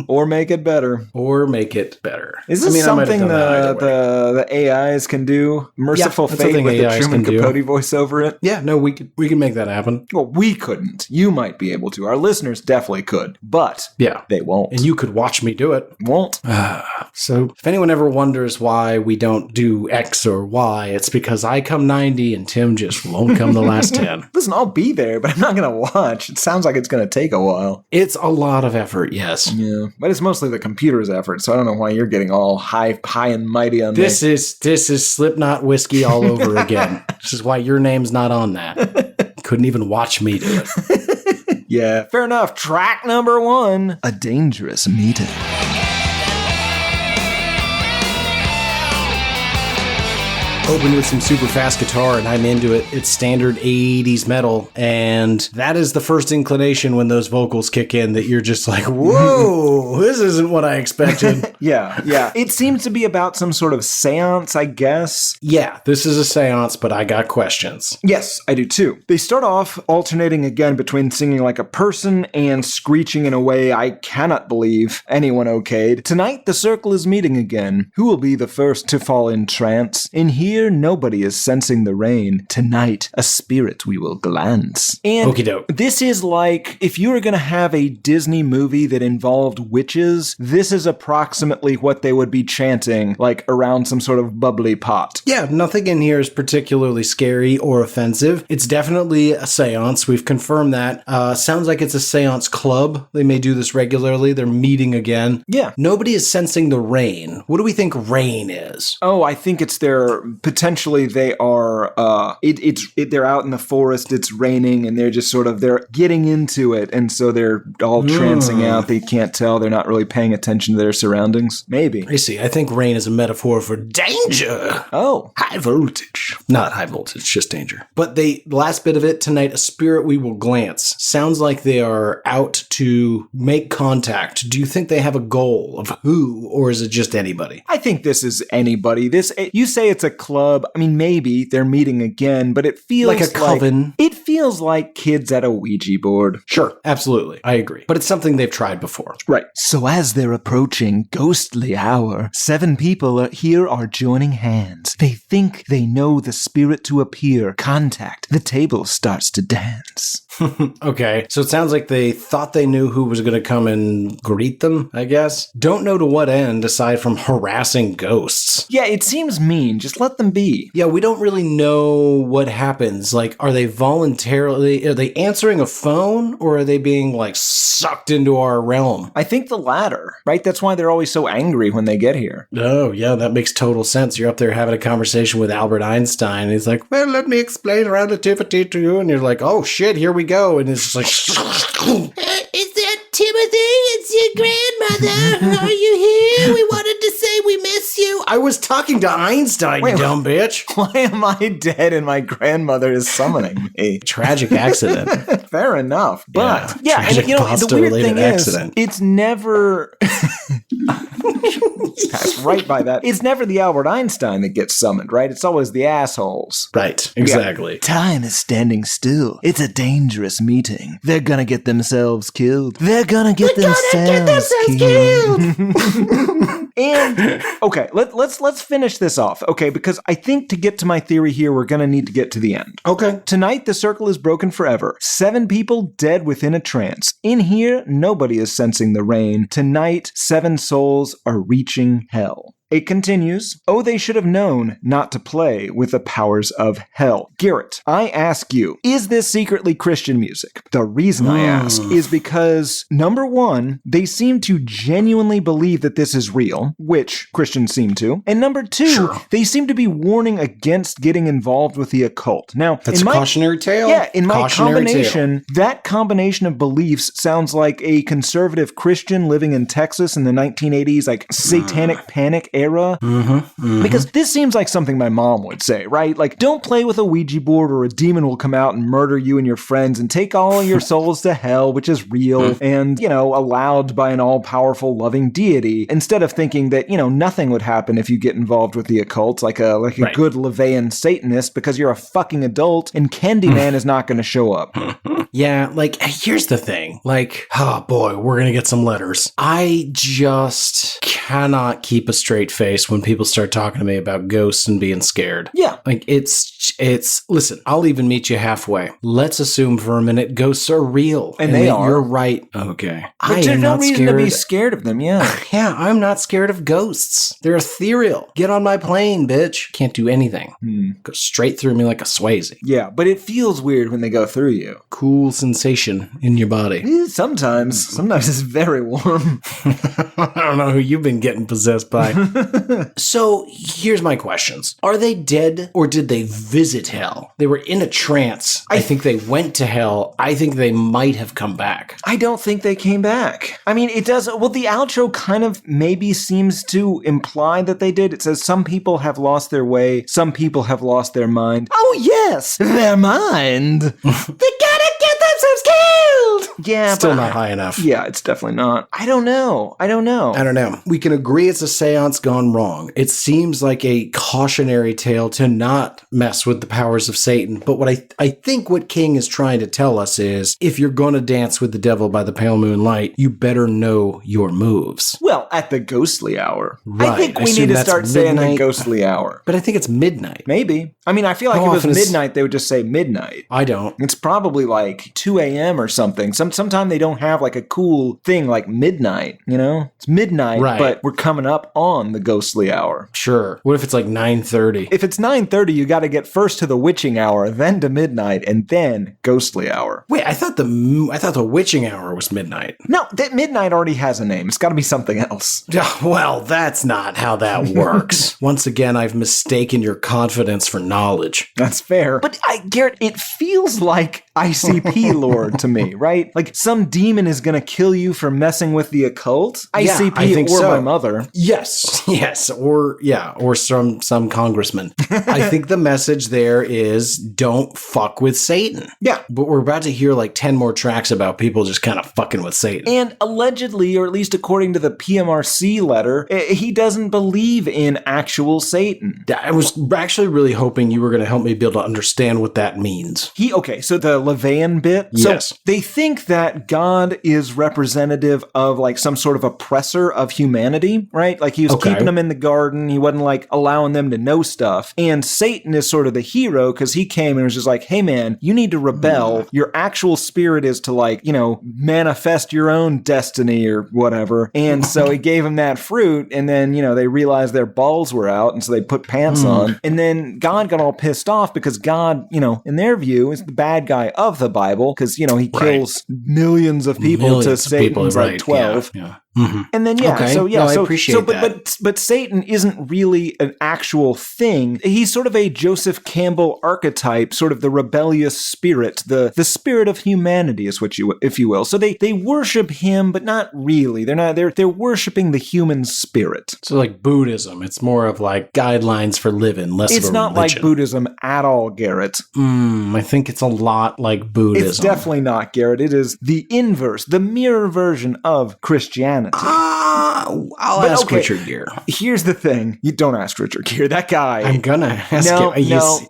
Or make it better. I Is this might have something done that either way. the AIs can do? Mercyful that's Fate something with the AIs Truman can do. Capote voice over it? Yeah, no, we can make that happen. Well, we couldn't. You might be able to. Our listeners definitely could. But Yeah. they won't. And you could watch me do it. Won't. So if anyone ever wonders why we don't do X or Y, it's because I come 90 and Tim just won't come the last 10. Listen, I'll be there, but I'm not going to watch. It sounds like it's going to take a while. It's a lot of effort, yes. Yeah, but it's mostly the computer's effort, so I don't know why you're getting all high and mighty on This is Slipknot whiskey all over again. This is why your name's not on that. Couldn't even watch me do it. Yeah, fair enough. Track number 1, A Dangerous Meeting. Open with some super fast guitar and I'm into it. It's standard 80s metal, and that is the first inclination when those vocals kick in that you're just like, whoa, this isn't what I expected. Yeah. It seems to be about some sort of seance, I guess. Yeah, this is a seance, but I got questions. Yes, I do too. They start off alternating again between singing like a person and screeching in a way I cannot believe anyone okayed. Tonight, the circle is meeting again. Who will be the first to fall in trance? In here, nobody is sensing the rain. Tonight, a spirit we will glance. And Okie doke. this is like, if you were going to have a Disney movie that involved witches, this is approximately what they would be chanting, like around some sort of bubbly pot. Yeah, nothing in here is particularly scary or offensive. It's definitely a seance. We've confirmed that. Sounds like it's a seance club. They may do this regularly. They're meeting again. Yeah. Nobody is sensing the rain. What do we think rain is? Oh, I think it's potentially they are, they're out in the forest, it's raining, and they're just they're getting into it, and so they're all trancing out. They can't tell. They're not really paying attention to their surroundings. Maybe. I see. I think rain is a metaphor for danger. Oh. High voltage. Not high voltage, just danger. But the last bit of it, tonight, a spirit we will glance. Sounds like they are out to make contact. Do you think they have a goal of who, or is it just anybody? I think this is anybody. You say it's a club. I mean, maybe they're meeting again, but it feels like a coven. It feels like kids at a Ouija board. Sure, absolutely. I agree. But it's something they've tried before. Right. So as they're approaching ghostly hour, 7 people here are joining hands. They think they know the spirit to appear. Contact. The table starts to dance. Okay, so it sounds like they thought they knew who was going to come and greet them, I guess. Don't know to what end, aside from harassing ghosts. Yeah, it seems mean. Just let them be. Yeah, we don't really know what happens. Like, are they answering a phone, or are they being, like, sucked into our realm? I think the latter, right? That's why they're always so angry when they get here. Oh, yeah, that makes total sense. You're up there having a conversation with Albert Einstein, and he's like, well, let me explain relativity to you, and you're like, oh, shit, here we go, and it's just like... Is that Timothy? It's your grandmother. Are you here? We wanted to say we miss you. I was talking to Einstein, you dumb bitch. Why am I dead and my grandmother is summoning me? Tragic accident. Fair enough. But, yeah, and the weird thing accident. is, it's never... Pass right by that. It's never the Albert Einstein that gets summoned, right? It's always the assholes. Right, exactly. Yeah. Time is standing still. It's a dangerous meeting. They're gonna get themselves killed. They're gonna get themselves killed. And okay, let's finish this off. Okay, because I think to get to my theory here, we're gonna need to get to the end. Okay. Tonight, the circle is broken forever. 7 people dead within a trance. In here, nobody is sensing the rain. Tonight, 7 souls are reaching hell. It continues, oh, they should have known not to play with the powers of hell. Garrett, I ask you, is this secretly Christian music? The reason I ask is because, number one, they seem to genuinely believe that this is real, which Christians seem to. And number two, they seem to be warning against getting involved with the occult. Now, that's a cautionary tale. Yeah, in my combination, that combination of beliefs sounds like a conservative Christian living in Texas in the 1980s, like satanic panic era. Because this seems like something my mom would say, right? Like, don't play with a Ouija board or a demon will come out and murder you and your friends and take all your souls to hell, which is real and, allowed by an all-powerful loving deity, instead of thinking that, nothing would happen if you get involved with the occult, like a good Levian Satanist, because you're a fucking adult and Candyman is not going to show up. Yeah, like, here's the thing. Like, oh boy, we're going to get some letters. I just cannot keep a straight face when people start talking to me about ghosts and being scared. Yeah. Like, listen, I'll even meet you halfway. Let's assume for a minute ghosts are real. And they are. You're right. Okay. But there's no reason to be scared of them, yeah. Yeah, I'm not scared of ghosts. They're ethereal. Get on my plane, bitch. Can't do anything. Go straight through me like a Swayze. Yeah, but it feels weird when they go through you. Cool sensation in your body. Sometimes it's very warm. I don't know who you've been getting possessed by. So here's my questions. Are they dead or did they visit hell? They were in a trance. I think they went to hell. I think they might have come back. I don't think they came back. I mean, it does. Well, the outro kind of maybe seems to imply that they did. It says some people have lost their way. Some people have lost their mind. Oh, yes, their mind. They gotta get themselves killed. Yeah, Still not high enough. Yeah, it's definitely not. I don't know. I don't know. We can agree it's a seance gone wrong. It seems like a cautionary tale to not mess with the powers of Satan. But what I think what King is trying to tell us is, if you're going to dance with the devil by the pale moonlight, you better know your moves. Well, at the ghostly hour. Right. I think we need to start saying the ghostly hour. But I think it's midnight. Maybe. I mean, I feel like if it was midnight, they would just say midnight. I don't. It's probably like 2 a.m. or something. Sometime they don't have like a cool thing like midnight, It's midnight, right, but we're coming up on the ghostly hour. Sure. What if it's like 9:30? If it's 9:30, you got to get first to the witching hour, then to midnight, and then ghostly hour. Wait, I thought the witching hour was midnight. No, that midnight already has a name. It's got to be something else. Well, that's not how that works. Once again, I've mistaken your confidence for knowledge. That's fair. But Garrett, it feels like ICP lore to me, right? Like some demon is going to kill you for messing with the occult. Yeah, ICP I think or so. my mother. Yes, or some congressman. I think the message there is don't fuck with Satan. Yeah. But we're about to hear like 10 more tracks about people just kind of fucking with Satan. And allegedly, or at least according to the PMRC letter, he doesn't believe in actual Satan. I was actually really hoping you were going to help me be able to understand what that means. So the Levian bit? Yes. So they think that God is representative of like some sort of oppressor of humanity, right? Like he was keeping them in the garden. He wasn't like allowing them to know stuff. And Satan is sort of the hero because he came and was just like, hey man, you need to rebel. Your actual spirit is to like, manifest your own destiny or whatever. And so he gave them that fruit. And then, they realized their balls were out. And so they put pants on. And then God got all pissed off because God, in their view, is the bad guy of the Bible because, he kills millions of people to Satan's like 12. Yeah. Mm-hmm. And then I appreciate that. But Satan isn't really an actual thing. He's sort of a Joseph Campbell archetype, sort of the rebellious spirit, the spirit of humanity is what if you will. So they worship him, but not really. They're worshiping the human spirit. So like Buddhism, it's more of like guidelines for living, less of a religion. It's not like Buddhism at all, Garrett. I think it's a lot like Buddhism. It's definitely not, Garrett. It is the inverse, the mirror version of Christianity. I'll ask Richard Gere. Here's the thing. You don't ask Richard Gere. That guy. I'm going to ask him.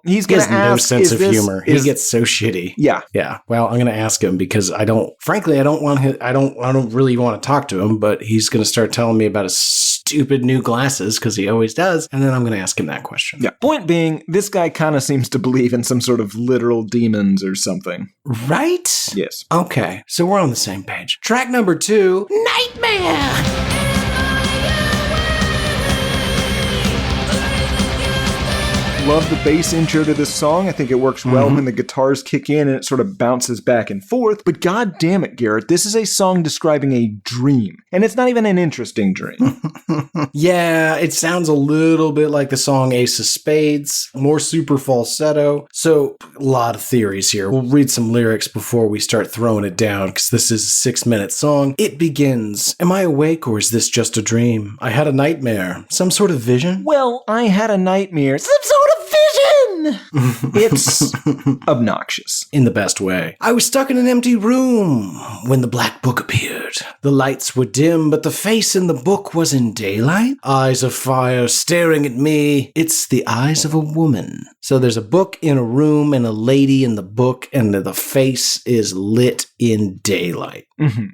He's going to ask. No sense of humor. He gets so shitty. Yeah. Yeah. Well, I'm going to ask him because I don't really want to talk to him, but he's going to start telling me about his stupid new glasses because he always does. And then I'm going to ask him that question. Yeah. Point being, this guy kind of seems to believe in some sort of literal demons or something. Right? Yes. Okay. So we're on the same page. Track number 2. Nightmare! love the bass intro to this song. I think it works well when the guitars kick in and it sort of bounces back and forth. But god damn it, Garrett, this is a song describing a dream. And it's not even an interesting dream. Yeah, it sounds a little bit like the song Ace of Spades, more super falsetto. So, a lot of theories here. We'll read some lyrics before we start throwing it down, because this is a 6-minute song. It begins, "Am I awake or is this just a dream? I had a nightmare. Some sort of vision?" Well, I had a nightmare. Some sort of vision! It's obnoxious. In the best way. "I was stuck in an empty room when the black book appeared. The lights were dim, but the face in the book was in daylight. Eyes of fire staring at me. It's the eyes of a woman." So there's a book in a room and a lady in the book, and the face is lit in daylight.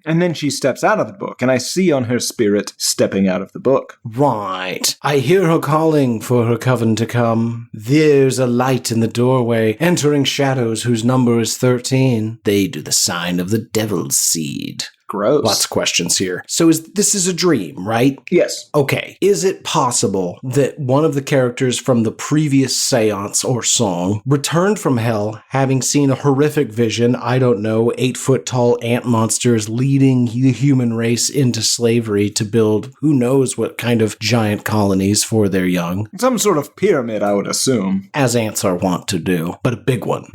And then she steps out of the book, and I see on her spirit stepping out of the book. Right. "I hear her calling for her coven to come. There's a light in the doorway, entering shadows whose number is 13. They do the sign of the devil's seed." Gross. Lots of questions here. So this is a dream, right? Yes. Okay. Is it possible that one of the characters from the previous seance or song returned from hell having seen a horrific vision, 8-foot-tall ant monsters leading the human race into slavery to build who knows what kind of giant colonies for their young? Some sort of pyramid, I would assume. As ants are wont to do, but a big one.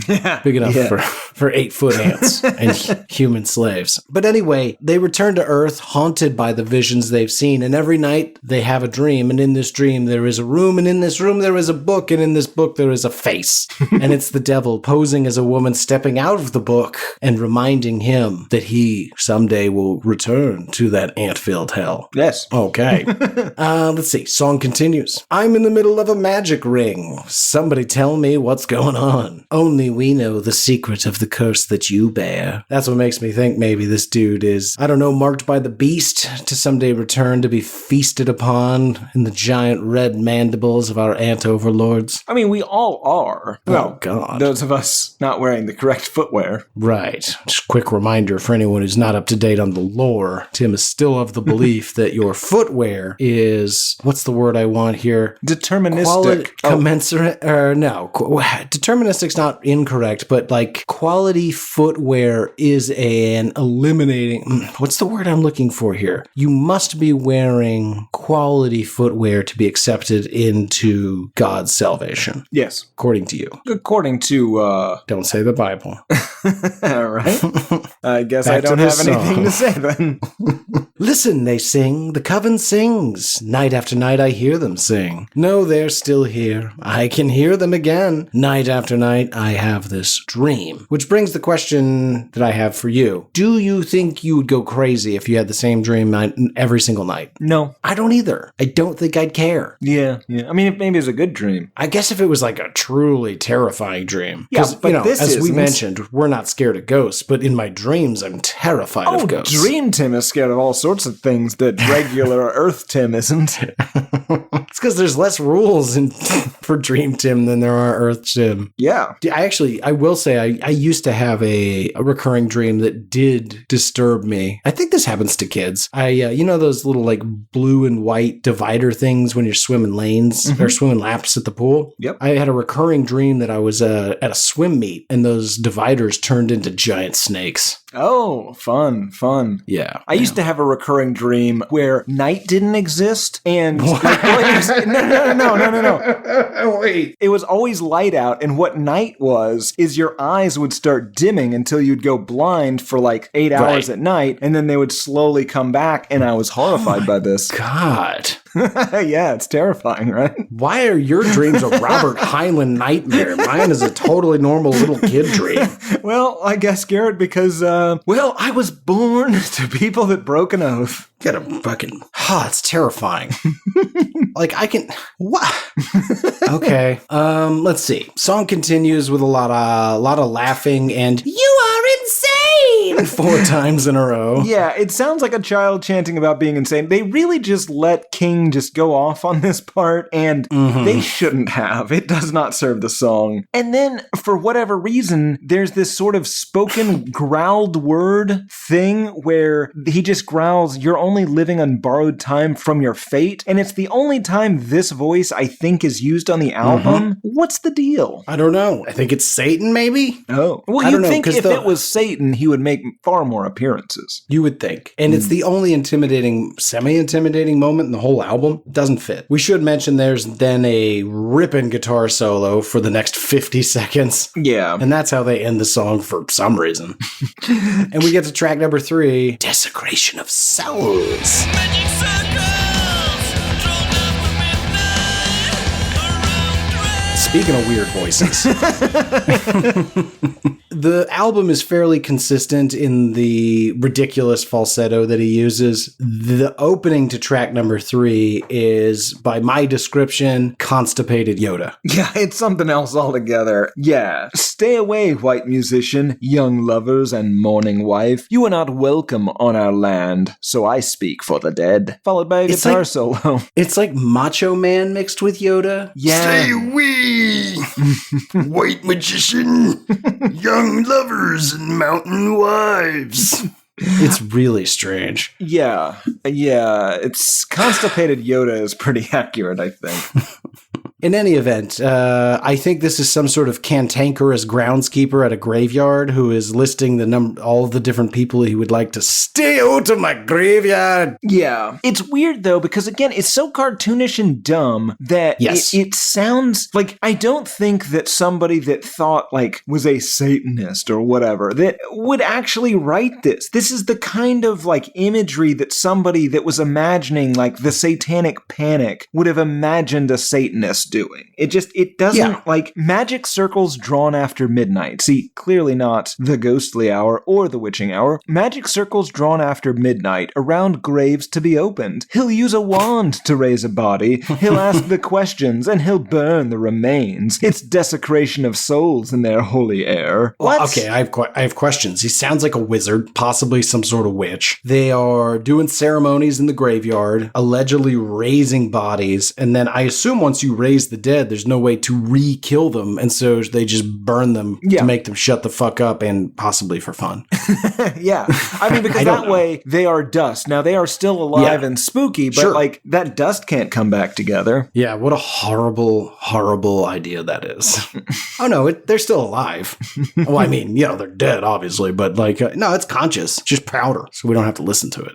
Big enough for 8-foot ants and human slaves. But anyway, they return to Earth haunted by the visions they've seen, and every night they have a dream, and in this dream there is a room, and in this room there is a book, and in this book there is a face. And it's the devil posing as a woman stepping out of the book and reminding him that he someday will return to that ant-filled hell. Yes. Okay. Let's see. Song continues. "I'm in the middle of a magic ring. Somebody tell me what's going on. Only we know the secret of the curse that you bear." That's what makes me think maybe this dude is, marked by the beast to someday return to be feasted upon in the giant red mandibles of our ant overlords. I mean, we all are. Oh, God. Those of us not wearing the correct footwear. Right. Just a quick reminder for anyone who's not up to date on the lore. Tim is still of the belief that your footwear is, what's the word I want here? Deterministic. Commensurate, or no, deterministic's not incorrect, but like quality footwear is an eliminating, what's the word I'm looking for here? You must be wearing quality footwear to be accepted into God's salvation. Yes. According to you. According to, Don't say the Bible. All right. I guess Back I don't to have this anything song. to say then. "Listen, they sing, the coven sings. Night after night I hear them sing. No, they're still here. I can hear them again. Night after night I have this dream." Which brings the question that I have for you. Do you think you would go crazy if you had the same dream every single night? No. I don't either. I don't think I'd care. Yeah. I mean, maybe it's a good dream. I guess if it was like a truly terrifying dream. Yeah, 'Cause, but this as we isn't. mentioned, we're not scared of ghosts, but in my dreams I'm terrified of ghosts. Dream Tim is scared of all sorts of things that regular Earth Tim isn't. It's because there's less rules for Dream Tim than there are Earth Tim. Yeah. I will say, I used to have a recurring dream that did disturb me. I think this happens to kids. Those little like blue and white divider things when you're swimming lanes or swimming laps at the pool? Yep. I had a recurring dream that I was at a swim meet and those dividers turned into giant snakes. Oh, fun. Yeah. I used to have a recurring dream where night didn't exist and no. Wait. It was always light out, and what night was is your eyes would start dimming until you'd go blind for like 8 hours at night, and then they would slowly come back, and I was horrified by this. God. Yeah, it's terrifying, right? Why are your dreams a Robert Heinlein nightmare? Mine is a totally normal little kid dream. Well, I guess, Garrett, because, I was born to people that broke an oath. Get a fucking... it's terrifying. Like, I can... What? Okay. Let's see. Song continues with a lot of laughing and... You are insane! insane! 4 times in a row. Yeah, it sounds like a child chanting about being insane. They really just let King just go off on this part, and they shouldn't have. It does not serve the song. And then, for whatever reason, there's this sort of spoken growled word thing where he just growls, "You're only living on borrowed time from your fate." And it's the only time this voice, I think, is used on the album. What's the deal? I don't know. I think it's Satan, maybe? Oh. Well, I don't you'd know, think 'cause if it was Satan, he would make far more appearances. You would think. And it's the only semi-intimidating moment in the whole album. It doesn't fit. We should mention there's then a ripping guitar solo for the next 50 seconds. Yeah. And that's how they end the song for some reason. And we get to track number 3, Desecration of Souls. Speaking of weird voices. The album is fairly consistent in the ridiculous falsetto that he uses. The opening to track number 3 is, by my description, constipated Yoda. Yeah, it's something else altogether. Yeah. Stay away, white musician, young lovers and mourning wife. You are not welcome on our land, so I speak for the dead. Followed by a guitar solo. It's like Macho Man mixed with Yoda. Yeah. Stay away, white magician, young lovers and mountain wives. It's really strange. Yeah. It's constipated Yoda is pretty accurate, I think. In any event, I think this is some sort of cantankerous groundskeeper at a graveyard who is listing all of the different people he would like to stay out of my graveyard. Yeah. It's weird, though, because, again, it's so cartoonish and dumb that it sounds like I don't think that somebody that thought, like, was a Satanist or whatever, that would actually write this. This is the kind of, like, imagery that somebody that was imagining, like, the satanic panic would have imagined a Satanist doing. It doesn't, like, magic circles drawn after midnight. See, clearly not the ghostly hour or the witching hour. Magic circles drawn after midnight around graves to be opened. He'll use a wand to raise a body. He'll ask the questions and he'll burn the remains. It's desecration of souls in their holy air. Well, okay, I have questions. He sounds like a wizard, possibly some sort of witch. They are doing ceremonies in the graveyard, allegedly raising bodies, and then I assume once you raise the dead, there's no way to re-kill them, and so they just burn them to make them shut the fuck up, and possibly for fun. Yeah. I mean, because that way they are dust. Now, they are still alive and spooky, but like that dust can't come back together. Yeah, what a horrible, horrible idea that is. Oh, no, they're still alive. Well, I mean, they're dead, obviously, but like, no, it's conscious, just powder, so we don't have to listen to it.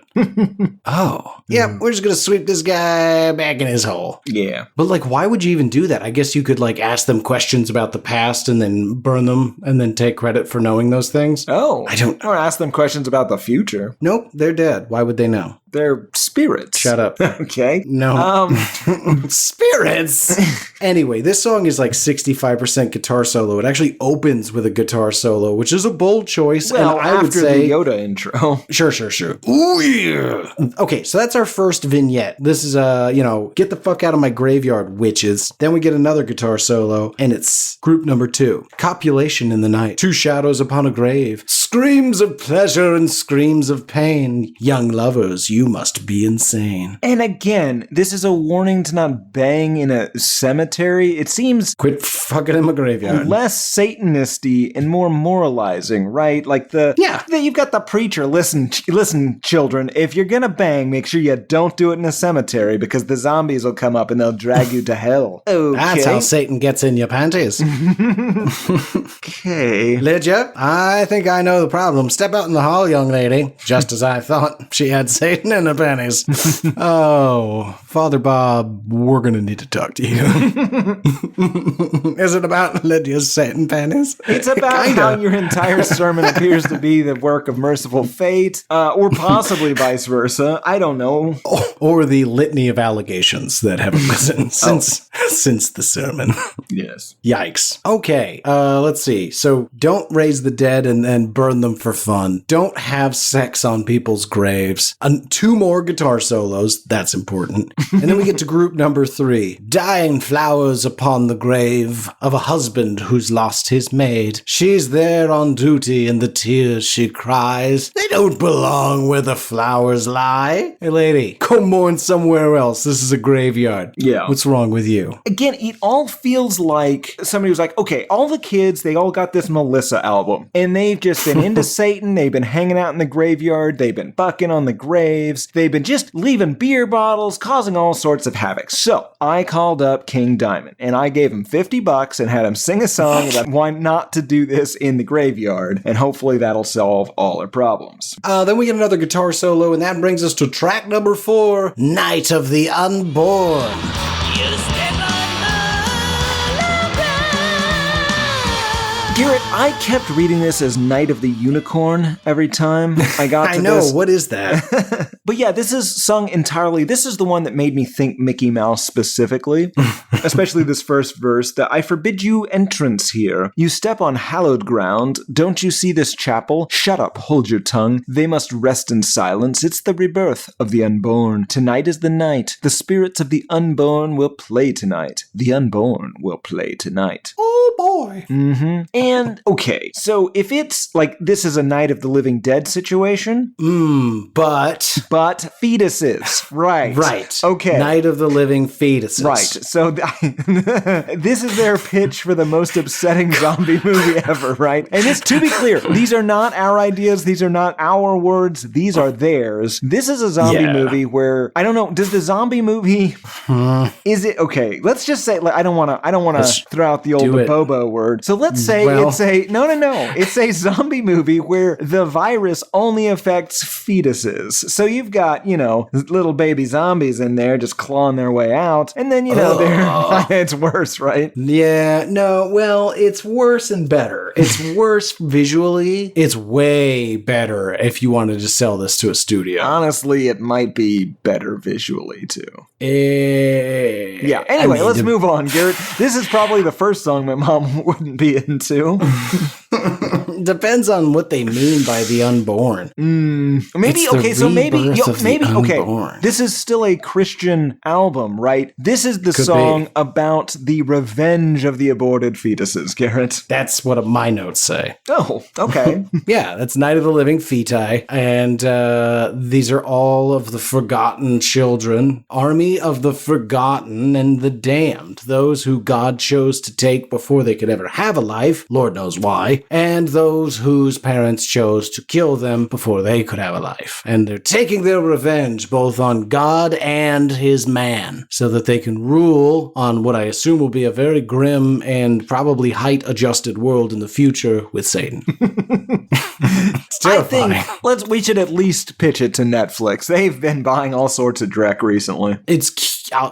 We're just gonna sweep this guy back in his hole. Yeah. But like, why would you even do that? I guess you could like ask them questions about the past and then burn them and then take credit for knowing those things. Oh. I don't know. Or ask them questions about the future. Nope, they're dead. Why would they know? They're spirits. Shut up. Okay. No. Spirits! Anyway, this song is like 65% guitar solo. It actually opens with a guitar solo, which is a bold choice. Well, and I would say the Yoda intro. Sure. Ooh, yeah. Okay, so that's our first vignette. This is, get the fuck out of my graveyard, witches. Then we get another guitar solo, and it's group number 2. Copulation in the night. 2 shadows upon a grave. Screams of pleasure and screams of pain. Young lovers, you must be insane. And again, this is a warning to not bang in a cemetery. It seems quit fucking in my graveyard. Less Satanisty and more moralizing, right? Like you've got the preacher. Listen, children. If you're gonna bang, make sure you don't do it in a cemetery because the zombies will come up and they'll drag you to hell. Okay. That's how Satan gets in your panties. Okay, Lydia, I think I know the problem. Step out in the hall, young lady. Just as I thought, she had Satan in her panties. Oh, Father Bob, we're gonna need to talk to you. Is it about Lydia's Satan panties? It's about how your entire sermon appears to be the work of Mercyful Fate, or possibly vice versa. I don't know. Or the litany of allegations that have arisen since the sermon. Yes. Yikes. Okay, let's see. So don't raise the dead and burn them for fun. Don't have sex on people's graves. 2 more guitar solos. That's important. And then we get to group number 3. Dying flowers upon the grave of a husband who's lost his maid. She's there on duty and the tears she cries. They don't belong where the flowers lie. Hey, lady, go mourn somewhere else. This is a graveyard. Yeah. What's wrong with you? Again, it all feels like somebody was like, okay, all the kids, they all got this Melissa album, and they've just been into Satan, they've been hanging out in the graveyard, they've been bucking on the graves, they've been just leaving beer bottles, causing all sorts of havoc. So, I called up King Diamond, and I gave him $50 and had him sing a song about why not to do this in the graveyard, and hopefully that'll solve all our problems. Then we get another guitar solo, and that brings us to track number 4, Night of the Unborn. Garrett, I kept reading this as Night of the Unicorn every time I got to I know, this. what is that? But yeah, this is sung entirely. This is the one that made me think Mickey Mouse specifically, especially this first verse, that I forbid you entrance here. You step on hallowed ground. Don't you see this chapel? Shut up, hold your tongue. They must rest in silence. It's the rebirth of the unborn. Tonight is the night. The spirits of the unborn will play tonight. The unborn will play tonight. Oh boy. Mm-hmm. And, okay, so if it's like this is a Night of the Living Dead situation. But Fetuses. Right. Right. Okay. Night of the Living Fetuses. Right. So this is their pitch for the most upsetting zombie movie ever, right? And this, to be clear, these are not our ideas. These are not our words. These are theirs. This is a zombie movie where, I don't know, does the zombie movie, is it, okay, let's just say, like, I don't want to throw out the old Bobo word. So let's say it's a zombie movie where the virus only affects fetuses. So you've got, little baby zombies in there just clawing their way out. And then, it's worse, right? Yeah, no, well, it's worse and better. It's worse visually. It's way better if you wanted to sell this to a studio. Honestly, it might be better visually, too. Yeah. Anyway, let's move on, Garrett. This is probably the first song my mom wouldn't be into. Depends on what they mean by the unborn. Maybe, okay, so maybe, okay, this is still a Christian album, right? This is the song about the revenge of the aborted fetuses, Garrett. That's what my notes say. Oh, okay. Yeah, that's Night of the Living Feti. And these are all of the forgotten children. Army of the forgotten and the damned. Those who God chose to take before they could ever have a life. Lord knows why. And those whose parents chose to kill them before they could have a life. And they're taking their revenge both on God and his man so that they can rule on what I assume will be a very grim and probably height-adjusted world in the future with Satan. It's terrifying. I think we should at least pitch it to Netflix. They've been buying all sorts of dreck recently.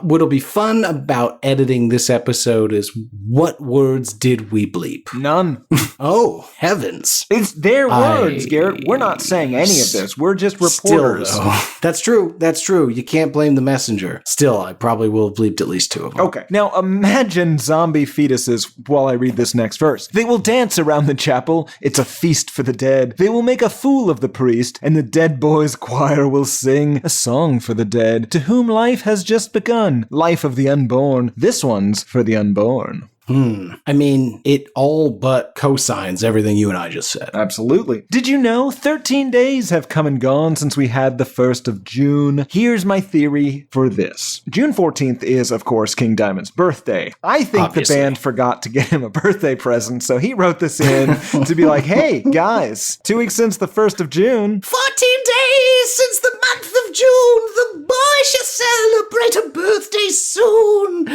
What'll be fun about editing this episode is what words did we bleep? None. Oh, heavens. It's their words, Garrett. We're not saying any of this. We're just reporters. Still, That's true. You can't blame the messenger. Still, I probably will have bleeped at least 2 of them. Okay. Now imagine zombie fetuses while I read this next verse. They will dance around the chapel. It's a feast for the dead. They will make a fool of the priest, and the dead boys' choir will sing a song for the dead, to whom life has just begun. Life of the unborn. This one's for the unborn. I mean, it all but cosigns everything you and I just said. Absolutely. Did you know 13 days have come and gone since we had the 1st of June? Here's my theory for this. June 14th is, of course, King Diamond's birthday. I think Obviously. the band forgot to get him a birthday present, so he wrote this in to be like, hey, guys, 2 weeks since the 1st of June. 14 days since the month of June. The boy shall celebrate a birthday soon.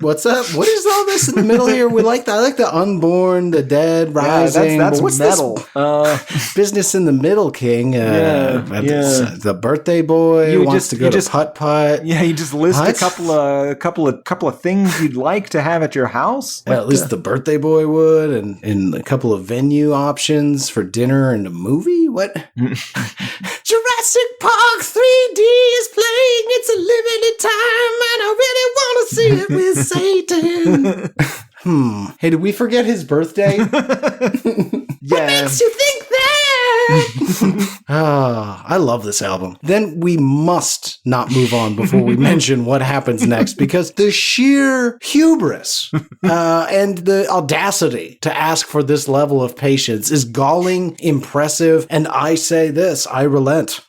What's up? What is all this in the middle here? I like the unborn, the dead, rising. Yeah, that's what's metal. This business in the middle, King? The birthday boy wants to go to putt-putt. Yeah, you just list a couple of things you'd like to have at your house. Well, at least the birthday boy would, and a couple of venue options for dinner and a movie. What? Jurassic Park 3D is playing. It's a limited time, and I really want to see it with Satan. Hey, did we forget his birthday? What makes you think that? I love this album. Then we must not move on before we mention what happens next, because the sheer hubris and the audacity to ask for this level of patience is galling, impressive, and I say this, I relent.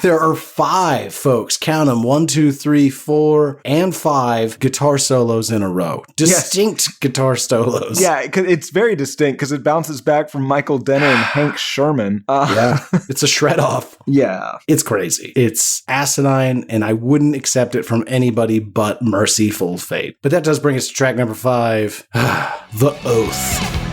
There are 5, folks, count them, 1, 2, 3, 4, and 5 guitar solos in a row. Distinct guitar solos. Yeah, it's very distinct because it bounces back from Michael Denner and Hank Sherman. Yeah, it's a shred off. Yeah. It's crazy. It's asinine, and I wouldn't accept it from anybody but Mercyful Fate. But that does bring us to track number 5, The Oath.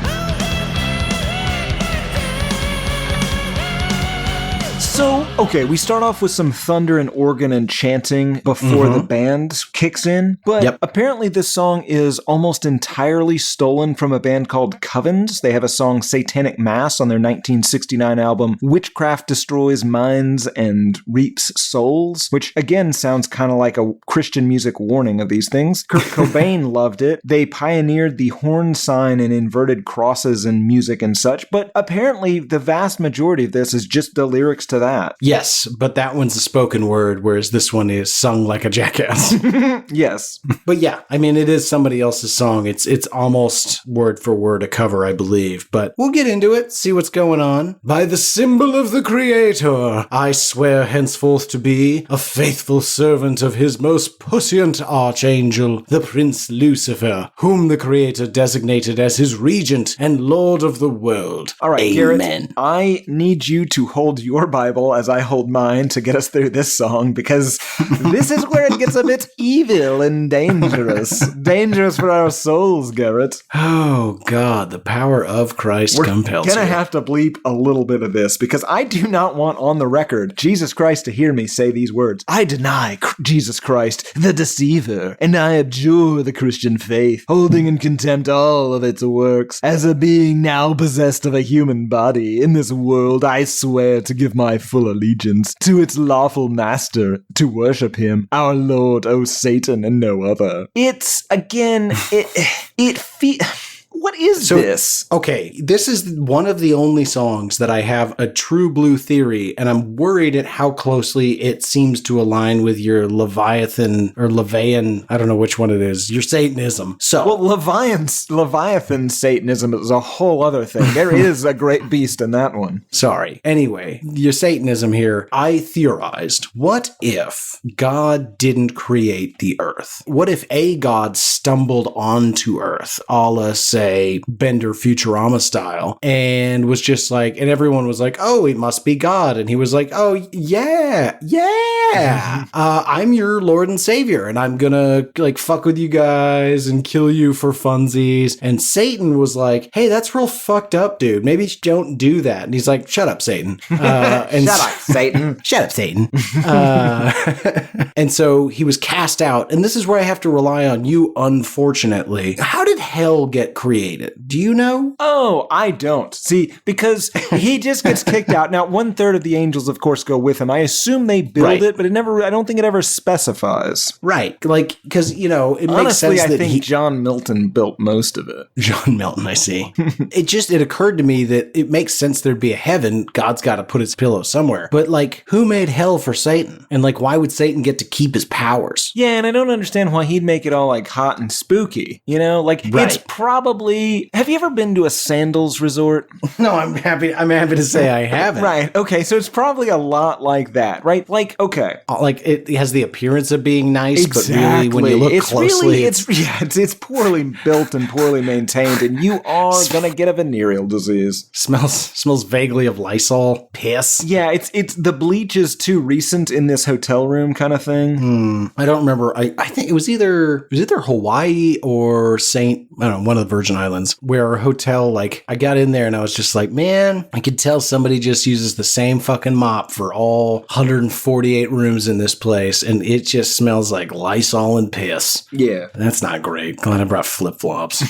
So, okay, we start off with some thunder and organ and chanting before the band kicks in, but apparently this song is almost entirely stolen from a band called Covens. They have a song Satanic Mass on their 1969 album Witchcraft Destroys Minds and Reaps Souls, which again sounds kind of like a Christian music warning of these things. Kurt Cobain loved it. They pioneered the horn sign and inverted crosses in music and such, but apparently the vast majority of this is just the lyrics to that. Yes, but that one's a spoken word, whereas this one is sung like a jackass. Yes. But yeah, I mean, it is somebody else's song. It's almost word for word a cover, I believe. But we'll get into it, see what's going on. By the symbol of the Creator, I swear henceforth to be a faithful servant of his most puissant archangel, the Prince Lucifer, whom the Creator designated as his regent and Lord of the world. All right, Amen. Garrett, I need you to hold your Bible as I hold mine to get us through this song, because this is where it gets a bit evil and dangerous. Dangerous for our souls, Garrett. Oh, God, the power of Christ compels We're gonna you. have to bleep a little bit of this, because I do not want on the record Jesus Christ to hear me say these words. I deny Jesus Christ, the deceiver, and I abjure the Christian faith, holding in contempt all of its works. As a being now possessed of a human body in this world, I swear to give my full allegiance to its lawful master, to worship him, our Lord, O Satan, and no other. It's, again, what is this? Okay, this is one of the only songs that I have a true blue theory, and I'm worried at how closely it seems to align with your Leviathan or Levian, I don't know which one it is, your Satanism. So, Well, Leviathan Satanism is a whole other thing. There is a great beast in that one. sorry. Anyway, your Satanism here, I theorized, what if God didn't create the earth? What if a God stumbled onto earth, a la, say, Bender Futurama style, and was just like, and everyone was like, oh, it must be God. And he was like, oh, yeah, I'm your Lord and Savior, and I'm gonna like fuck with you guys and kill you for funsies. And Satan was like, hey, that's real fucked up, dude. Maybe don't do that. And he's like, shut up, Satan. And Shut up, Satan. Shut up, Satan. And so he was cast out. And this is where I have to rely on you, unfortunately. How did hell get created? Do you know? Oh, I don't. See, because he just gets kicked out. Now, 1/3 of the angels, of course, go with him. I assume they build it, but I don't think it ever specifies. Right. Like, because, it Honestly, makes sense I that think John Milton built most of it. John Milton, I see. It occurred to me that it makes sense there'd be a heaven. God's got to put his pillow somewhere. But, like, who made hell for Satan? And, like, why would Satan get to keep his powers? Yeah, and I don't understand why he'd make it all, like, hot and spooky. It's probably... Have you ever been to a sandals resort? No, I'm happy to say I haven't. Right, okay, so it's probably a lot like that, right? Like, okay. Like, it has the appearance of being nice, but really, when you look closely, it's poorly built and poorly maintained, and you are gonna get a venereal disease. Smells vaguely of Lysol, piss. Yeah, it's the bleach is too recent in this hotel room kind of thing. I don't remember. I think it was either Hawaii or one of the Virgin Islands, where our hotel, like, I got in there and I was just like, man, I could tell somebody just uses the same fucking mop for all 148 rooms in this place, and it just smells like Lysol and piss. Yeah. That's not great. Glad I brought flip-flops.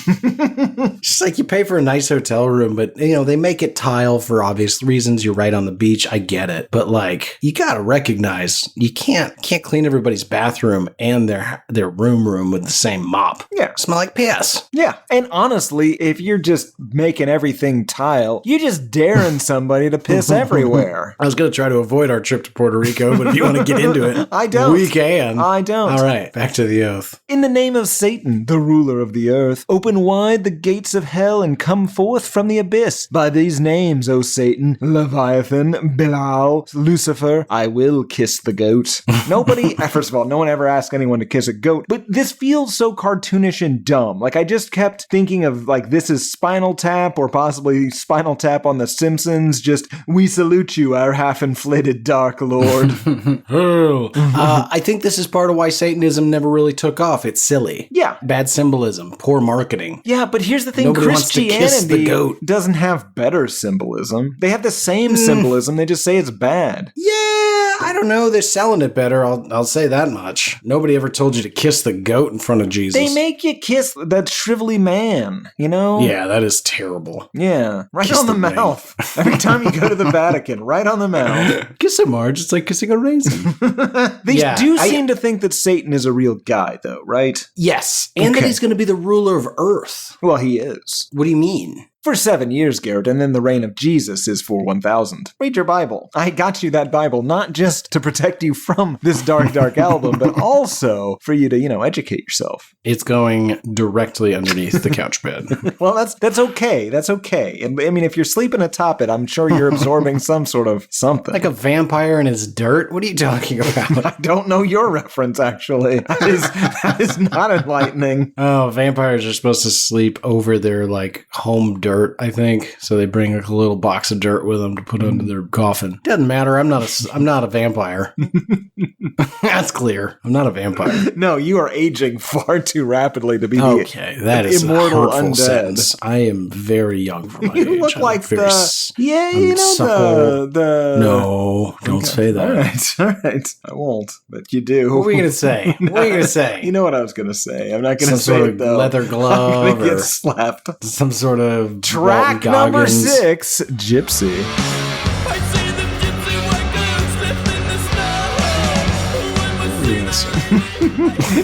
Just like, you pay for a nice hotel room, but, they make it tile for obvious reasons. You're right on the beach. I get it. But, like, you gotta recognize you can't clean everybody's bathroom and their room with the same mop. Yeah. Smell like piss. Yeah, and honestly, honestly, if you're just making everything tile, you're just daring somebody to piss everywhere. I was going to try to avoid our trip to Puerto Rico, but if you want to get into it, I don't. We can. I don't. All right, back to the oath. In the name of Satan, the ruler of the earth, open wide the gates of hell and come forth from the abyss. By these names, O Satan, Leviathan, Belial, Lucifer, I will kiss the goat. Nobody, first of all, no one ever asked anyone to kiss a goat, but this feels so cartoonish and dumb. Like, I just kept thinking of, like, this is Spinal Tap or possibly Spinal Tap on The Simpsons, just, we salute you, our half-inflated Dark Lord. I think this is part of why Satanism never really took off. It's silly. Yeah. Bad symbolism, poor marketing. Yeah, but here's the thing, Nobody wants to kiss the Christianity goat. doesn't have better symbolism. They have the same symbolism, they just say it's bad. Yeah, I don't know. They're selling it better. I'll say that much. Nobody ever told you to kiss the goat in front of Jesus. They make you kiss that shrivelly man, you know? Yeah, that is terrible. Yeah, right Kiss on the the ring. mouth. Every time you go to the Vatican, right on the mouth. Kiss a Marge. It's like kissing a raisin. They do seem to think that Satan is a real guy, though, right? Yes, and that Okay. he's going to be the ruler of Earth. Well, he is. What do you mean? For 7 years, Garrett, and then the reign of Jesus is for 1,000. Read your Bible. I got you that Bible not just to protect you from this dark, dark album, but also for you to, educate yourself. It's going directly underneath the couch bed. Well, that's okay. That's okay. And I mean, if you're sleeping atop it, I'm sure you're absorbing some sort of something. Like a vampire in his dirt? What are you talking about? I don't know your reference, actually. That is not enlightening. Oh, vampires are supposed to sleep over their, like, home dirt, I think. So they bring a little box of dirt with them to put under their coffin. Doesn't matter. I'm not a vampire. That's clear. I'm not a vampire. No, you are aging far too rapidly to be Okay, that the is immortal a hurtful undead. sentence. I am very young for my age. You look I like very the No, don't say that. All right. I won't, but you do. What were you going to say? What were you going to say? You know what I was going to say. I'm not going to Some say sort it, of though. leather I'm glove going to or get slapped. some sort of Track Walton number Goggins. 6, Gypsy. I see them gypsy wagons left in the snow. What were you going to say?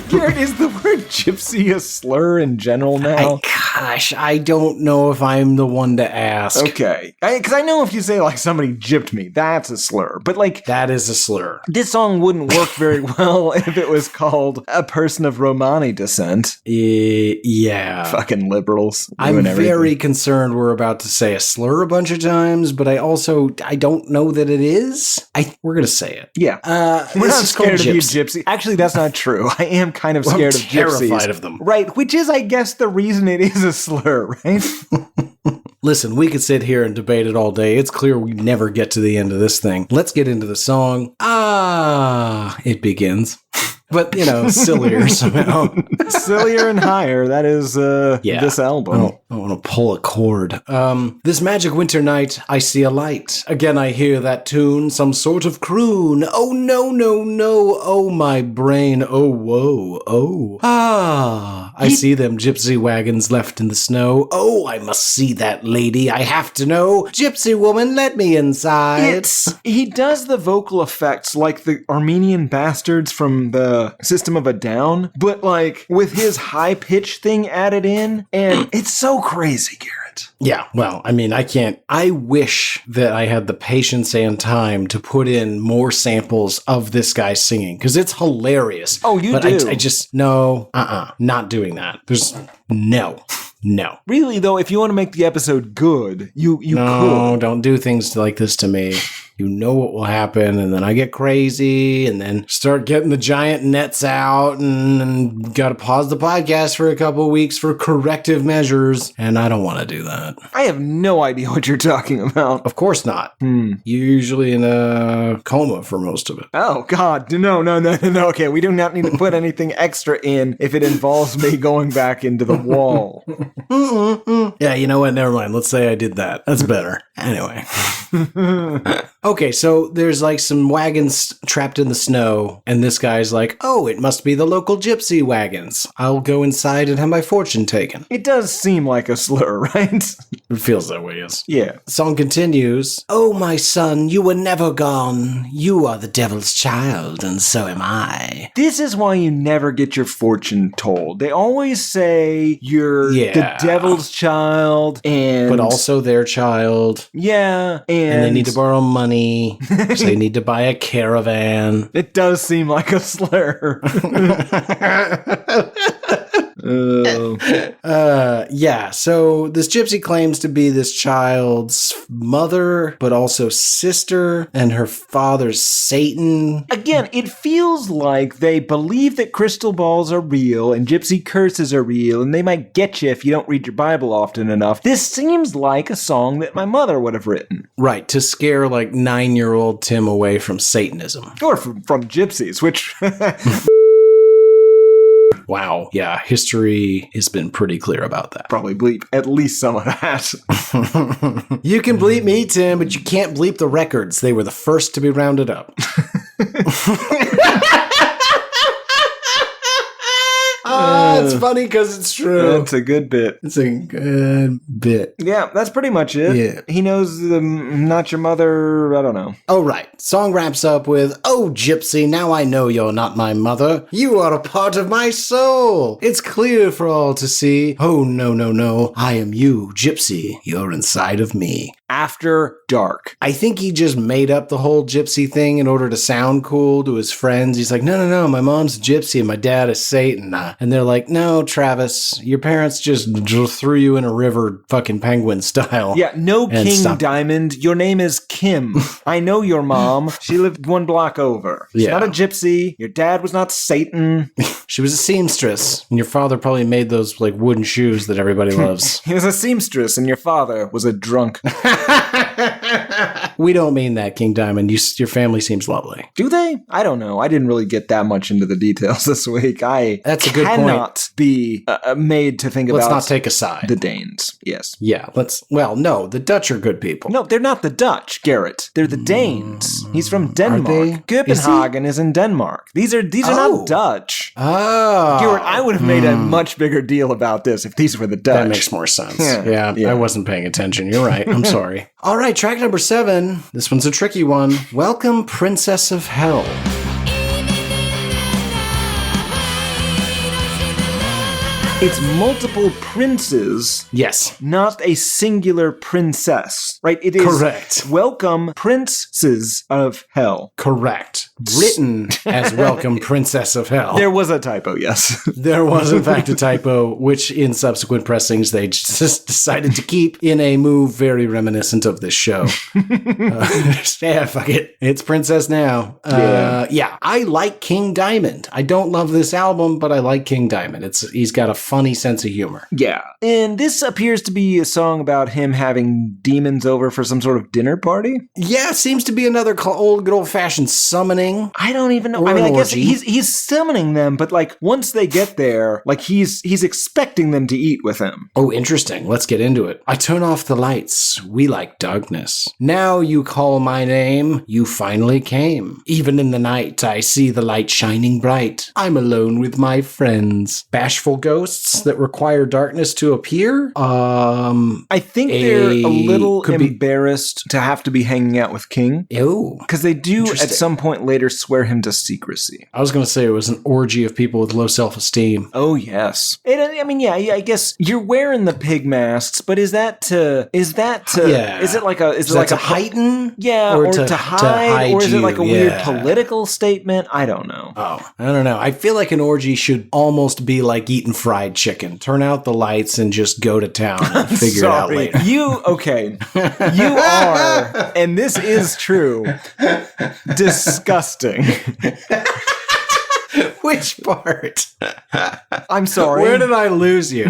Garrett, is the word gypsy a slur in general now? Gosh, I don't know if I'm the one to ask. Okay. Because I know if you say, like, somebody gypped me, that's a slur. But, like, That is a slur. this song wouldn't work very well if it was called A Person of Romani Descent. Yeah. Fucking liberals. I'm ruin everything. very concerned we're about to say a slur a bunch of times, but I don't know that it is. We're going to say it. Yeah. We're This not is called scared of you, gypsy. Gypsy. Actually, that's not true. I am kind of I'm scared of gypsies. terrified of them. Right, which is, I guess, the reason it is a slur, right? Listen, we could sit here and debate it all day. It's clear we never get to the end of this thing. Let's get into the song. It begins. But, sillier somehow. Sillier and higher, that is this album. I want to pull a chord. This magic winter night, I see a light. Again, I hear that tune, some sort of croon. Oh, no, no, no. Oh, my brain. Oh, whoa. Oh. I see them gypsy wagons left in the snow. Oh, I must see that lady. I have to know. Gypsy woman, let me inside. He does the vocal effects like the Armenian bastards from the System of a Down, but like with his high pitch thing added in, and it's so crazy, Garrett. Yeah, well, I mean, I wish that I had the patience and time to put in more samples of this guy singing, because it's hilarious. Oh, you but do? I just, no, not doing that. There's no. Really, though, if you want to make the episode good, you No, could. don't do things like this to me. You know what will happen, and then I get crazy, and then start getting the giant nets out, and got to pause the podcast for a couple of weeks for corrective measures, and I don't want to do that. I have no idea what you're talking about. Of course not. You're usually in a coma for most of it. Oh, God. No. Okay, we do not need to put anything extra in if it involves me going back into the wall. Yeah, you know what? Never mind. Let's say I did that. That's better. Anyway. Okay, so there's like some wagons trapped in the snow, and this guy's like, oh, it must be the local gypsy wagons. I'll go inside and have my fortune taken. It does seem like a slur, right? It feels that way, yes. Yeah. Song continues. Oh, my son, you were never gone. You are the devil's child, and so am I. This is why you never get your fortune told. They always say you're the devil's child, and but also their child. Yeah, and they need to borrow money, so they need to buy a caravan. It does seem like a slur. Yeah, so this gypsy claims to be this child's mother, but also sister, and her father's Satan. Again, it feels like they believe that crystal balls are real and gypsy curses are real, and they might get you if you don't read your Bible often enough. This seems like a song that my mother would have written. Right, to scare like 9-year-old Tim away from Satanism. Or from gypsies, which... Wow. Yeah, history has been pretty clear about that. Probably bleep at least some of that. You can bleep me, Tim, but you can't bleep the records. They were the first to be rounded up. It's funny because it's true. That's a good bit. It's a good bit. Yeah, that's pretty much it. Yeah. He knows not your mother, I don't know. Oh, right. Song wraps up with, oh, gypsy, now I know you're not my mother. You are a part of my soul. It's clear for all to see. Oh, no, no, no. I am you, gypsy. You're inside of me. After dark. I think he just made up the whole gypsy thing in order to sound cool to his friends. He's like, no, no, no, my mom's a gypsy and my dad is Satan. And they're like, no, Travis, your parents just threw you in a river fucking penguin style. Yeah, no King Diamond. Your name is Kim. I know your mom. She lived 1 block over. She's not a gypsy. Your dad was not Satan. She was a seamstress. And your father probably made those like wooden shoes that everybody loves. He was a seamstress and your father was a drunk. We don't mean that, King Diamond. Your family seems lovely. Do they? I don't know. I didn't really get that much into the details this week. That's a good point. Cannot be made to think let's about. Let's not take a side. The Danes. Yes. Yeah. No, the Dutch are good people. No, they're not the Dutch, Garrett. They're the Danes. He's from Denmark. Copenhagen is in Denmark. These are not Dutch. Oh. Garrett, I would have made a much bigger deal about this if these were the Dutch. That makes more sense. Yeah. I wasn't paying attention. You're right. I'm sorry. All right, track number 7. This one's a tricky one. Welcome, Princess of Hell. It's multiple princes. Yes. Not a singular princess, right? It is correct. Welcome, Princes of Hell. Correct. Written as Welcome, Princess of Hell. There was a typo, yes. There was, in fact, a typo, which in subsequent pressings they just decided to keep in a move very reminiscent of this show. Yeah, fuck it. It's Princess now. Yeah, I like King Diamond. I don't love this album, but I like King Diamond. He's got a funny sense of humor. Yeah. And this appears to be a song about him having demons over for some sort of dinner party. Yeah, seems to be another good old-fashioned summoning. I don't even know. I mean, I guess he's summoning them, but like once they get there, like he's expecting them to eat with him. Oh, interesting. Let's get into it. I turn off the lights. We like darkness. Now you call my name. You finally came. Even in the night, I see the light shining bright. I'm alone with my friends. Bashful ghosts that require darkness to appear? I think they're a little embarrassed to have to be hanging out with King. Ew. Because they do at some point later swear him to secrecy. I was going to say it was an orgy of people with low self-esteem. Oh, yes. And, I mean, yeah, I guess you're wearing the pig masks, but is it like a heighten? Yeah, or to hide, or is it like a weird political statement? I don't know. Oh, I don't know. I feel like an orgy should almost be like eating fried chicken. Turn out the lights and just go to town and figure it out later. You are, and this is true, disgusting. Which part? I'm sorry. Where did I lose you?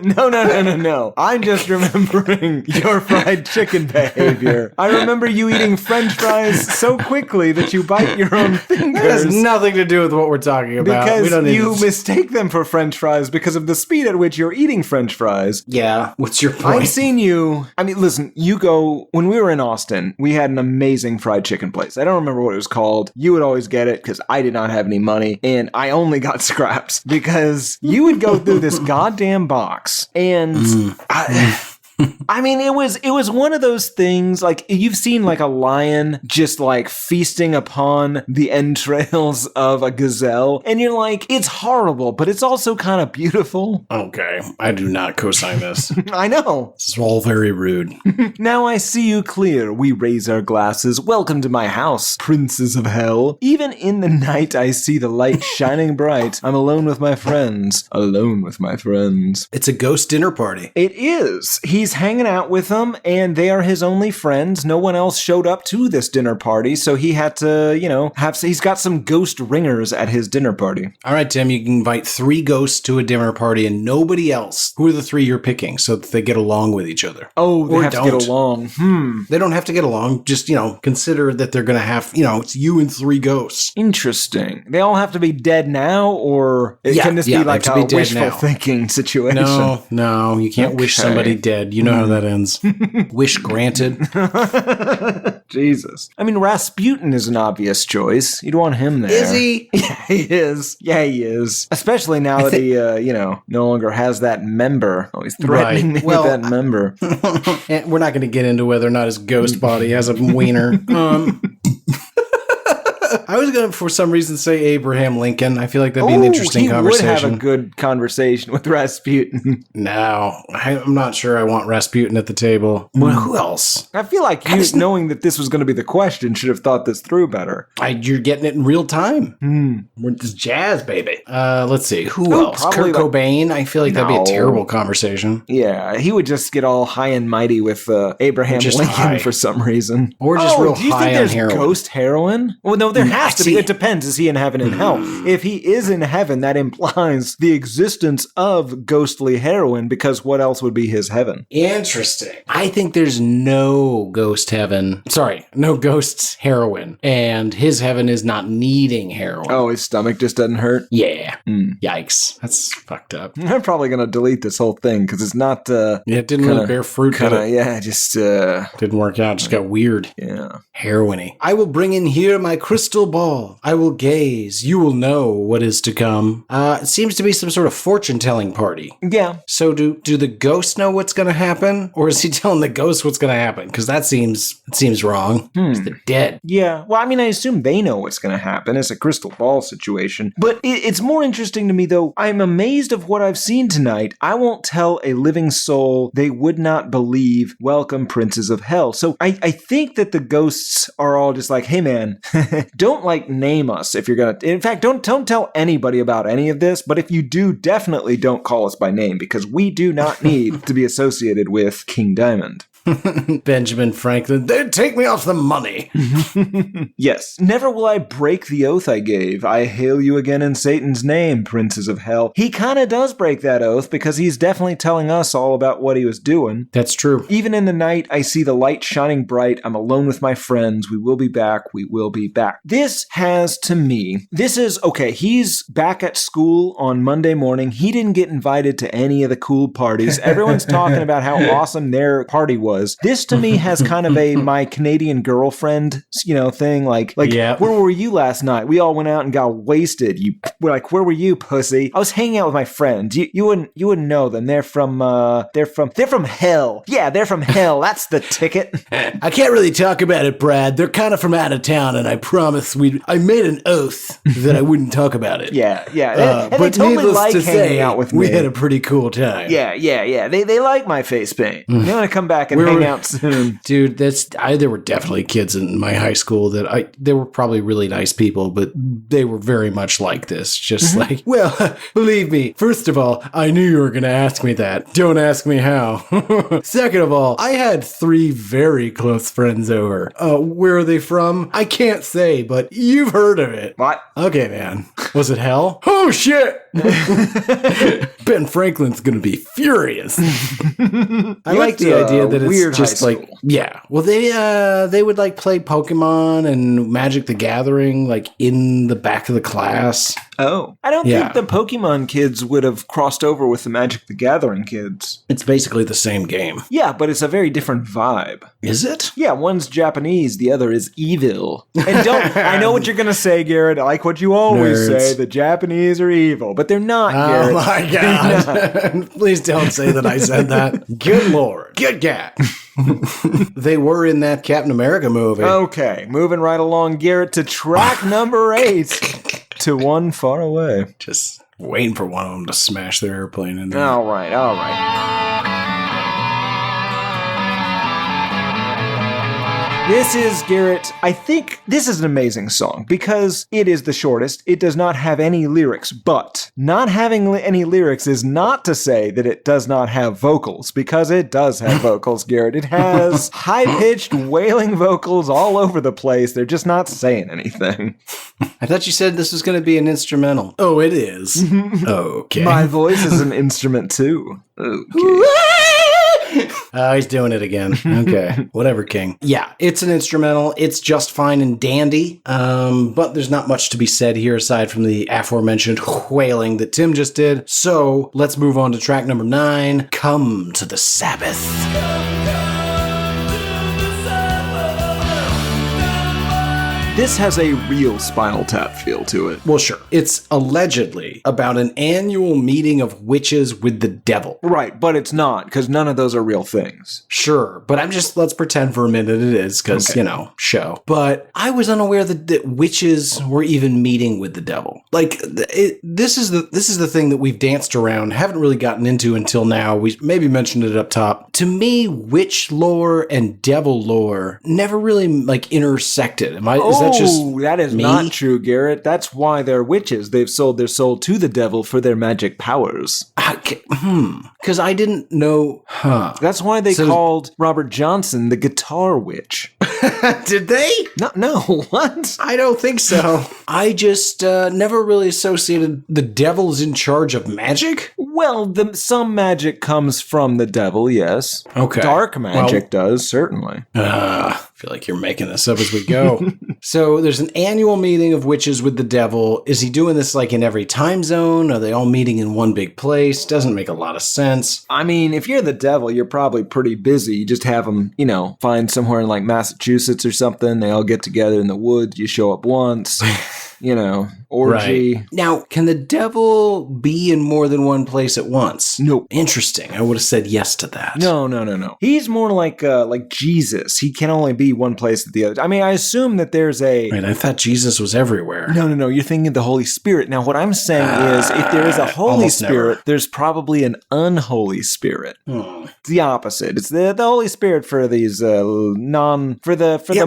No. I'm just remembering your fried chicken behavior. I remember you eating French fries so quickly that you bite your own fingers. That has nothing to do with what we're talking about. Because you mistake them for French fries because of the speed at which you're eating French fries. Yeah, what's your point? I've seen you. I mean, listen, when we were in Austin, we had an amazing fried chicken place. I don't remember what it was called. You would always get it because I did not have any money. And I only got scraps because you would go through this goddamn box and I mean, it was one of those things, like, you've seen like a lion just like feasting upon the entrails of a gazelle, and you're like, it's horrible, but it's also kind of beautiful. Okay, I do not co-sign this. I know. This is all very rude. Now I see you clear. We raise our glasses. Welcome to my house, princes of hell. Even in the night I see the light shining bright. I'm alone with my friends. Alone with my friends. It's a ghost dinner party. It is. He's hanging out with them, and they are his only friends. No one else showed up to this dinner party, so he had to, he's got some ghost ringers at his dinner party. All right, Tim, you can invite 3 ghosts to a dinner party and nobody else. Who are the 3 you're picking so that they get along with each other? Oh, they Or have to don't. get along. They don't have to get along. Just, consider that they're going to have, it's you and 3 ghosts. Interesting. They all have to be dead now, or Yeah, can this yeah, be they like have to a be dead wishful now. thinking situation? No, you can't wish Okay. somebody dead. You know how that ends. Wish granted. Jesus. I mean, Rasputin is an obvious choice. You'd want him there. Is he? Yeah, he is. Yeah, he is. Especially now that he, no longer has that member. Oh, he's threatening Right. me Well, with that member. And we're not going to get into whether or not his ghost body has a wiener. I was going to, for some reason, say Abraham Lincoln. I feel like that'd be an interesting conversation. He would have a good conversation with Rasputin. No, I'm not sure I want Rasputin at the table. Well, who else? I feel like you, knowing that this was going to be the question, should have thought this through better. You're getting it in real time. We're this jazz, baby. Let's see. Who Oh, else? probably Kurt Cobain. I feel like that'd be No. a terrible conversation. Yeah, he would just get all high and mighty with Abraham Just Lincoln high. for some reason. Or just real do you high think on there's heroin. ghost heroin? Well, no, there has to be. see. It depends. Is he in heaven and hell? If he is in heaven, that implies the existence of ghostly heroin, because what else would be his heaven? Interesting. I think there's no ghost heaven. Sorry, no ghosts heroin. And his heaven is not needing heroin. Oh, his stomach just doesn't hurt? Yeah. Yikes. That's fucked up. I'm probably going to delete this whole thing because it's not Yeah, it didn't really bear fruit. Did it? yeah, just, Didn't work out. Just got weird. yeah. Heroin-y. I will bring in here my crystal ball. I will gaze. You will know what is to come. It seems to be some sort of fortune-telling party. Yeah. So do the ghosts know what's going to happen? Or is he telling the ghosts what's going to happen? Because that seems wrong. Because they're dead. Yeah, well, I mean, I assume they know what's going to happen. It's a crystal ball situation. But it's more interesting to me, though. I'm amazed of what I've seen tonight. I won't tell a living soul they would not believe. Welcome, princes of hell. So I think that the ghosts are all just like, hey, man, don't like name us if you're going to. In fact, don't tell anybody about any of this. But if you do, definitely don't call us by name, because we do not need to be associated with King Diamond. Benjamin Franklin, they'd take me off the money. Yes. Never will I break the oath I gave. I hail you again in Satan's name, princes of hell. He kind of does break that oath because he's definitely telling us all about what he was doing. That's true. Even in the night, I see the light shining bright. I'm alone with my friends. We will be back. We will be back. This has, to me, this is, okay, he's back at school on Monday morning. He didn't get invited to any of the cool parties. Everyone's talking about how awesome their party was. This, to me, has kind of a my Canadian girlfriend, thing. Like, Yeah. Where were you last night? We all went out and got wasted. Where were you, pussy? I was hanging out with my friends. You wouldn't know them. They're from hell. Yeah, they're from hell. That's the ticket. I can't really talk about it, Brad. They're kind of from out of town, and I promise I made an oath that I wouldn't talk about it. Yeah. And they But totally needless like to hanging say, out with me. we had a pretty cool time. Yeah. They like my face paint. They want to come back and hang out soon. Dude, there were definitely kids in my high school that they were probably really nice people, but they were very much like this. Just like, well, believe me, first of all, I knew you were going to ask me that. Don't ask me how. Second of all, I had 3 very close friends over. Where are they from? I can't say, but you've heard of it. What? Okay, man. Was it hell? Oh, shit! Ben Franklin's gonna be furious. I like the idea that it's weird just high like, school. yeah. Well, they would like play Pokemon and Magic the Gathering like in the back of the class. Oh. I don't Yeah. think the Pokemon kids would have crossed over with the Magic the Gathering kids. It's basically the same game. Yeah, but it's a very different vibe. Is it? Yeah, one's Japanese, the other is evil. And I know what you're going to say, Garrett. I like what you always Nerds. say. The Japanese are evil, but they're not, Garrett. Oh my god. Please don't say that I said that. Good lord. Good cat. They were in that Captain America movie. Okay, moving right along, Garrett, to track number 8. To One Far Away. Just waiting for one of them to smash their airplane into me. All right. This is, Garrett, I think this is an amazing song because it is the shortest. It does not have any lyrics, but not having any lyrics is not to say that it does not have vocals, because it does have vocals, Garrett. It has high-pitched wailing vocals all over the place. They're just not saying anything. I thought you said this was going to be an instrumental. Oh, it is. Okay. My voice is an instrument too. Okay. Oh, he's doing it again. Okay. Whatever, King. Yeah, it's an instrumental. It's just fine and dandy. But there's not much to be said here aside from the aforementioned wailing that Tim just did. So let's move on to track number 9, Come to the Sabbath. This has a real Spinal Tap feel to it. Well, sure. It's allegedly about an annual meeting of witches with the devil. Right, but it's not, because none of those are real things. Sure, but let's pretend for a minute it is, because, show. But I was unaware that witches were even meeting with the devil. Like, this is the thing that we've danced around, haven't really gotten into until now. We maybe mentioned it up top. To me, witch lore and devil lore never really, intersected. That is me? Not true, Garrett. That's why they're witches. They've sold their soul to the devil for their magic powers. Because I didn't know. That's why they called Robert Johnson the Guitar Witch. Did they? No, what? I don't think so. I just never really associated the devil's in charge of magic. Well, some magic comes from the devil, yes. Okay. Dark magic does, certainly. I feel like you're making this up as we go. So there's an annual meeting of witches with the devil. Is he doing this like in every time zone? Are they all meeting in one big place? Doesn't make a lot of sense. I mean, if you're the devil, you're probably pretty busy. You just have them, find somewhere in like Massachusetts or something. They all get together in the woods. You show up once. Orgy. Right. Now, can the devil be in more than one place at once? Nope. Interesting. I would have said yes to that. No. He's more like Jesus. He can only be one place at the other. I mean, I assume that there's a... Right, I thought Jesus was everywhere. No. You're thinking of the Holy Spirit. Now, what I'm saying is, if there is a Holy Spirit, there's probably an unholy spirit. It's the opposite. It's the Holy Spirit for these for the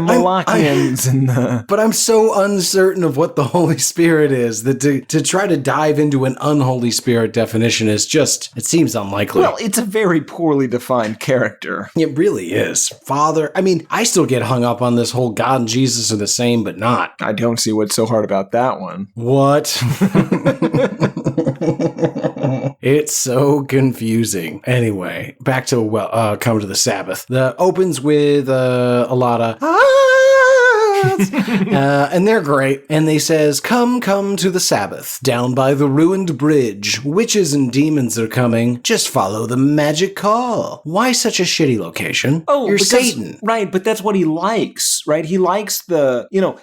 Malachians and the... But I'm so uncertain of what the Holy Spirit is that to try to dive into an unholy spirit definition is just, it seems unlikely. Well, it's a very poorly defined character. It really is. Father, I mean, I still get hung up on this whole God and Jesus are the same, but not. I don't see what's so hard about that one. What? It's so confusing. Anyway, back to Come to the Sabbath. The opens with a lot of and they're great. And they says, come to the Sabbath, down by the ruined bridge. Witches and demons are coming. Just follow the magic call. Why such a shitty location? Oh, you're Satan. Right, but that's what he likes, right? He likes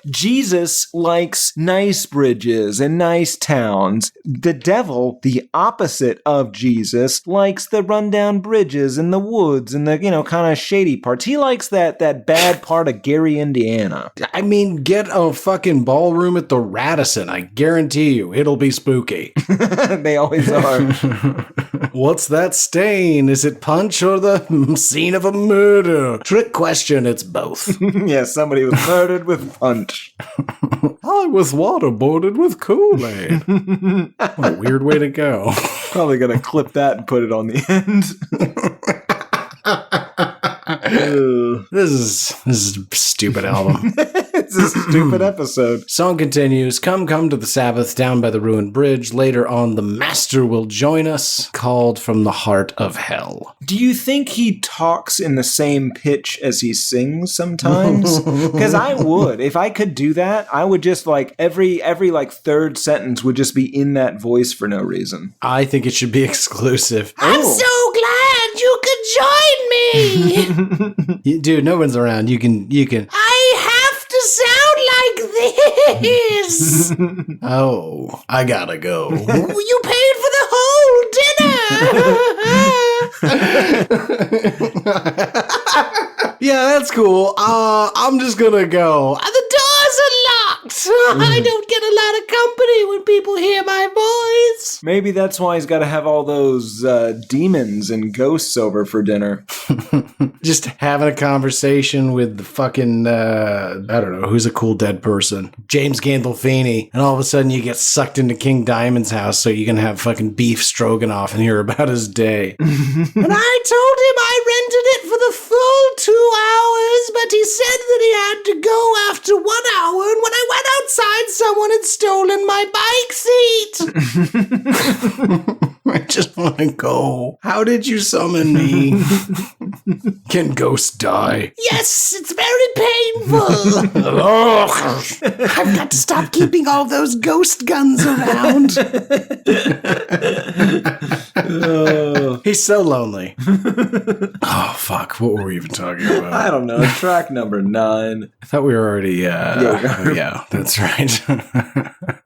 Jesus likes nice bridges and nice towns. The devil, the opposite of Jesus, likes the rundown bridges and the woods and the, kind of shady parts. He likes that bad part of Gary, Indiana. I mean, get a fucking ballroom at the Radisson. I guarantee you, it'll be spooky. They always are. What's that stain? Is it punch or the scene of a murder? Trick question, it's both. Yeah, somebody was murdered with punch. I was waterboarded with Kool-Aid. What a weird way to go. Probably gonna clip that and put it on the end. This is a stupid album. It's a stupid episode. Song continues, come to the Sabbath down by the ruined bridge. Later on, the Master will join us, called from the heart of hell. Do you think he talks in the same pitch as he sings sometimes? Because I would. If I could do that, I would just like every like third sentence would just be in that voice for no reason. I think it should be exclusive. I'm so glad you could join me. Dude, no one's around. You can. I have to sound like this. Oh, I gotta go. You paid for the whole dinner. Yeah, that's cool. I'm just gonna go. The doors are locked. I don't get a lot of company when people hear my voice. Maybe that's why he's got to have all those demons and ghosts over for dinner. Just having a conversation with the fucking, I don't know, who's a cool dead person? James Gandolfini. And all of a sudden you get sucked into King Diamond's house so you can have fucking beef stroganoff and hear about his day. And I told him I rented it for the full 2 hours, but he said that he had to go after 1 hour, and when I went outside, someone had stolen my bike seat. I just want to go. How did you summon me? Can ghosts die? Yes, it's very painful. I've got to stop keeping all those ghost guns around. He's so lonely. Oh, fuck. What were we even talking about? I don't know. Track number 9. I thought we were already, yeah, that's right.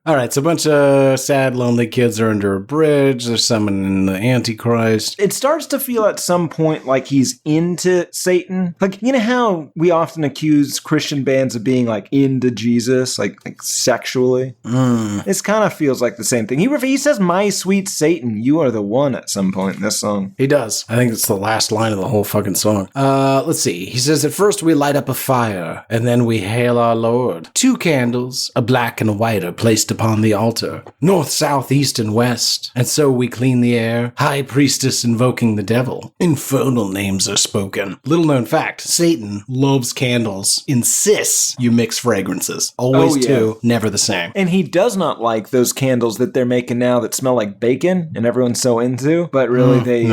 All right, so a bunch of sad, lonely kids are under a bridge. They're summoning the Antichrist. It starts to feel at some point like he's into Satan. Like, you know how we often accuse Christian bands of being like into Jesus, like sexually? This kind of feels like the same thing. He says, "My sweet Satan, you are the one," at some point in this song. He does. I think it's the last line of the whole fucking song. Let's see. He says, at first we light up a fire, and then we hail our Lord. 2 candles, a black and a white, are placed upon the altar. North, south, east, and west. And so we clean the air. High priestess invoking the devil. Infernal names are spoken. Little known fact, Satan loves candles. Insists you mix fragrances. Always two, never the same. And he does not like those candles that they're making now that smell like bacon and everyone's so into, but really they,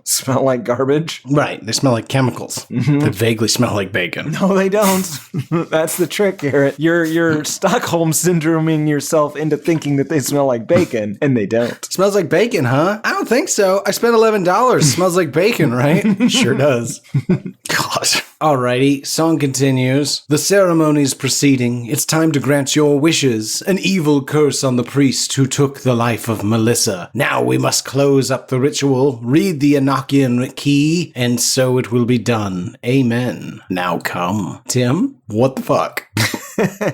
smell like garbage. Right, they smell like chemicals that vaguely smell like bacon. No, they don't. That's the trick, Garrett. You're Stockholm syndroming yourself into thinking that they smell like bacon, and they don't. Smells like bacon, huh? I don't think so. I spent $11. Smells like bacon, right? Sure does. God. Alrighty, song continues. The ceremony's proceeding. It's time to grant your wishes. An evil curse on the priest who took the life of Melissa. Now we must close up the ritual, read the Enochian key, and so it will be done. Amen. Now come. Tim, what the fuck?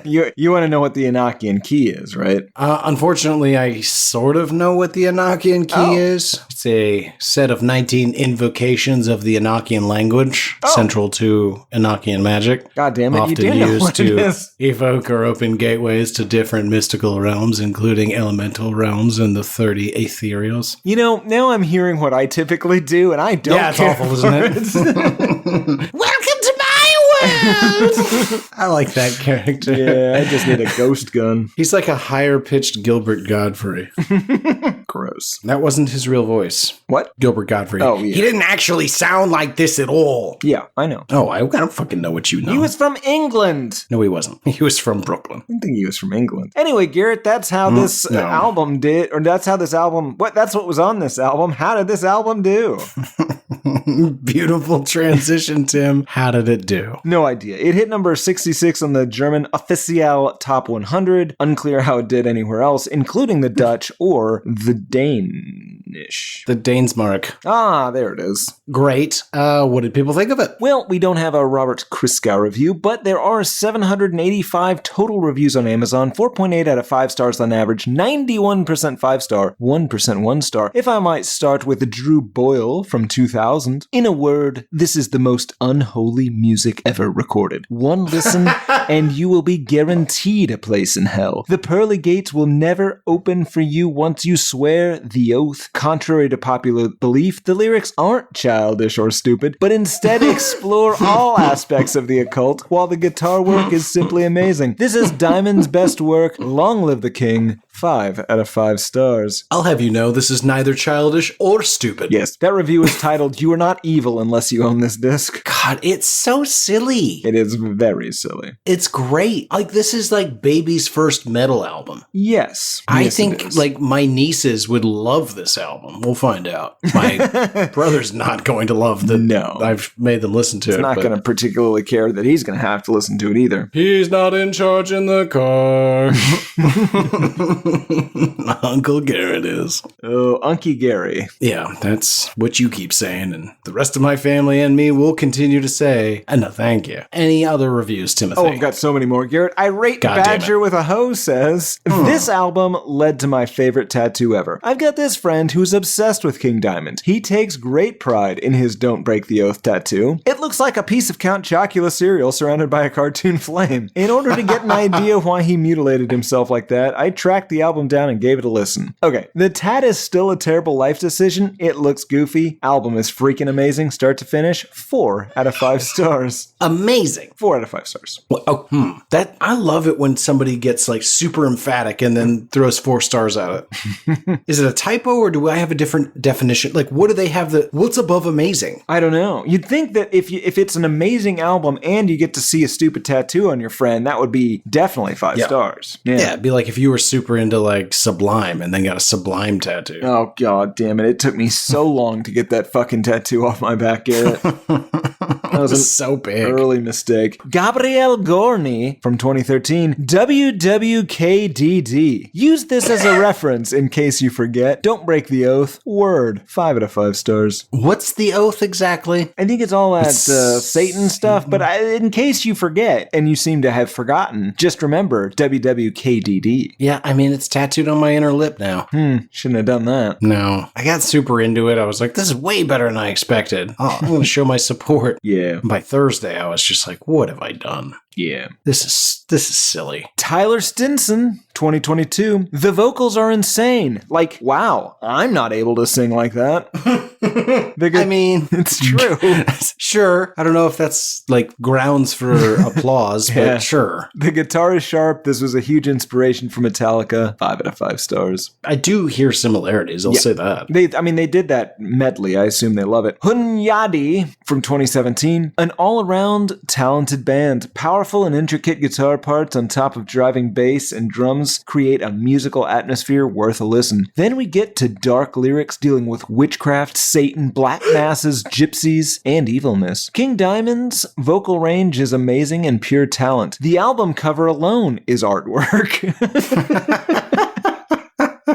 You want to know what the Enochian key is, right? Unfortunately, I sort of know what the Enochian key is. It's a set of 19 invocations of the Enochian language, central to Enochian magic. God damn it, often you do know used what to it is. evoke or open gateways to different mystical realms, including elemental realms and the 30 ethereals. You know, now I'm hearing what I typically do, and I don't Yeah, it's care. awful, isn't it? Welcome to my world. I like that character. Yeah, I just need a ghost gun. He's like a higher-pitched Gilbert Godfrey. Gross. That wasn't his real voice. What? Gilbert Godfrey. Oh, yeah. He didn't actually sound like this at all. Yeah, I know. Oh, I don't fucking know what you know. He was from England. No, he wasn't. He was from Brooklyn. I didn't think he was from England. Anyway, Garrett, that's how this no. album did, or that's how this album, that's what was on this album. How did this album do? Beautiful transition, Tim. How did it do? No idea. It hit number 66 on the German Official Top 100. Unclear how it did anywhere else, including the Dutch or the Danish. The Danesmark. Ah, there it is. Great. What did people think of it? Well, we don't have a Robert Christgau review, but there are 785 total reviews on Amazon, 4.8 out of 5 stars on average, 91% 5-star, 1% 1-star. If I might start with Drew Boyle from 2000. In a word, this is the most unholy music ever recorded. One listen, and you will be guaranteed a place in hell. The pearly gates will never open for you once you swear the oath. Contrary to popular belief, the lyrics aren't childish or stupid, but instead explore all aspects of the occult, while the guitar work is simply amazing. This is Diamond's best work. Long live the king. 5 out of 5 stars. I'll have you know this is neither childish or stupid. Yes, that review is titled, "You Are Not Evil Unless You Own This Disc." God, it's so silly. It is very silly. It's great. Like, this is like baby's first metal album. Yes. I Yes, it think is. like my nieces would love this album. We'll find out. My brother's not going to love the. No. I've made them listen to it. He's not but going to particularly care that he's going to have to listen to it either. He's not in charge in the car. Uncle Garrett is. Oh, Unky Gary. Yeah, that's what you keep saying, and the rest of my family and me will continue to say, no, thank you. Any other reviews, Timothy? Oh, I've got so many more. Garrett, Irate God damn Badger with a hoe says, this album led to my favorite tattoo ever. I've got this friend who's obsessed with King Diamond. He takes great pride in his Don't Break the Oath tattoo. It looks like a piece of Count Chocula cereal surrounded by a cartoon flame. In order to get an idea why he mutilated himself like that, I tracked the album down and gave it a listen. Okay, the tat is still a terrible life decision. It looks goofy. Album is freaking amazing, start to finish. 4 out of 5 stars. Amazing. 4 out of 5 stars. That I love it when somebody gets like super emphatic and then throws 4 stars at it. Is it a typo or do I have a different definition? Like, what do they have what's above amazing? I don't know. You'd think that if it's an amazing album and you get to see a stupid tattoo on your friend, that would be definitely 5 stars. Yeah, it'd be like if you were super into like Sublime and then got a Sublime tattoo. Oh, god damn it. It took me so long to get that fucking tattoo off my back, Garrett. That was an so big. early mistake. Gabrielle Gorney from 2013, WWKDD. Use this as a reference in case you forget. Don't break the oath. Word. 5 out of 5 stars. What's the oath exactly? I think it's all that Satan stuff, but in case you forget and you seem to have forgotten, just remember WWKDD. Yeah, I mean, it's tattooed on my inner lip now. Shouldn't have done that. No. I got super into it. I was like, this is way better than I expected. Oh, I'm going to show my support. Yeah. By Thursday, I was just like, what have I done? Yeah. This is silly. Tyler Stinson, 2022. The vocals are insane. Like, wow, I'm not able to sing like that. I mean, it's true. Sure. I don't know if that's like grounds for applause, Yeah. but sure. The guitar is sharp. This was a huge inspiration for Metallica. 5 out of 5 stars. I do hear similarities. I'll say that. They did that medley. I assume they love it. Hunyadi from 2017. An all-around talented band. Powerful and intricate guitar parts on top of driving bass and drums create a musical atmosphere worth a listen. Then we get to dark lyrics dealing with witchcraft, Satan, black masses, gypsies, and evilness. King Diamond's vocal range is amazing and pure talent. The album cover alone is artwork.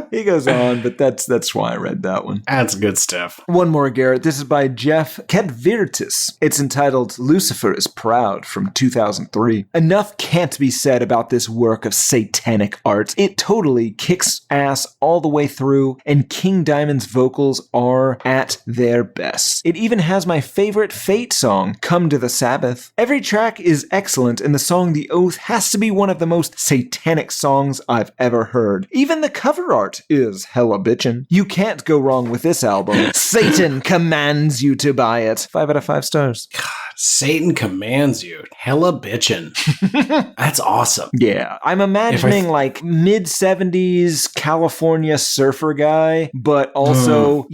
He goes on, but that's why I read that one. That's good stuff. One more, Garrett. This is by Jeff Kedvirtis. It's entitled Lucifer is Proud from 2003. Enough can't be said about this work of satanic art. It totally kicks ass all the way through, and King Diamond's vocals are at their best. It even has my favorite Fate song, Come to the Sabbath. Every track is excellent, and the song The Oath has to be one of the most satanic songs I've ever heard. Even the cover art is hella bitchin'. You can't go wrong with this album. Satan commands you to buy it. 5 out of 5 stars. Satan commands you. Hella bitchin'. That's awesome. Yeah. I'm imagining like mid-70s California surfer guy, but also,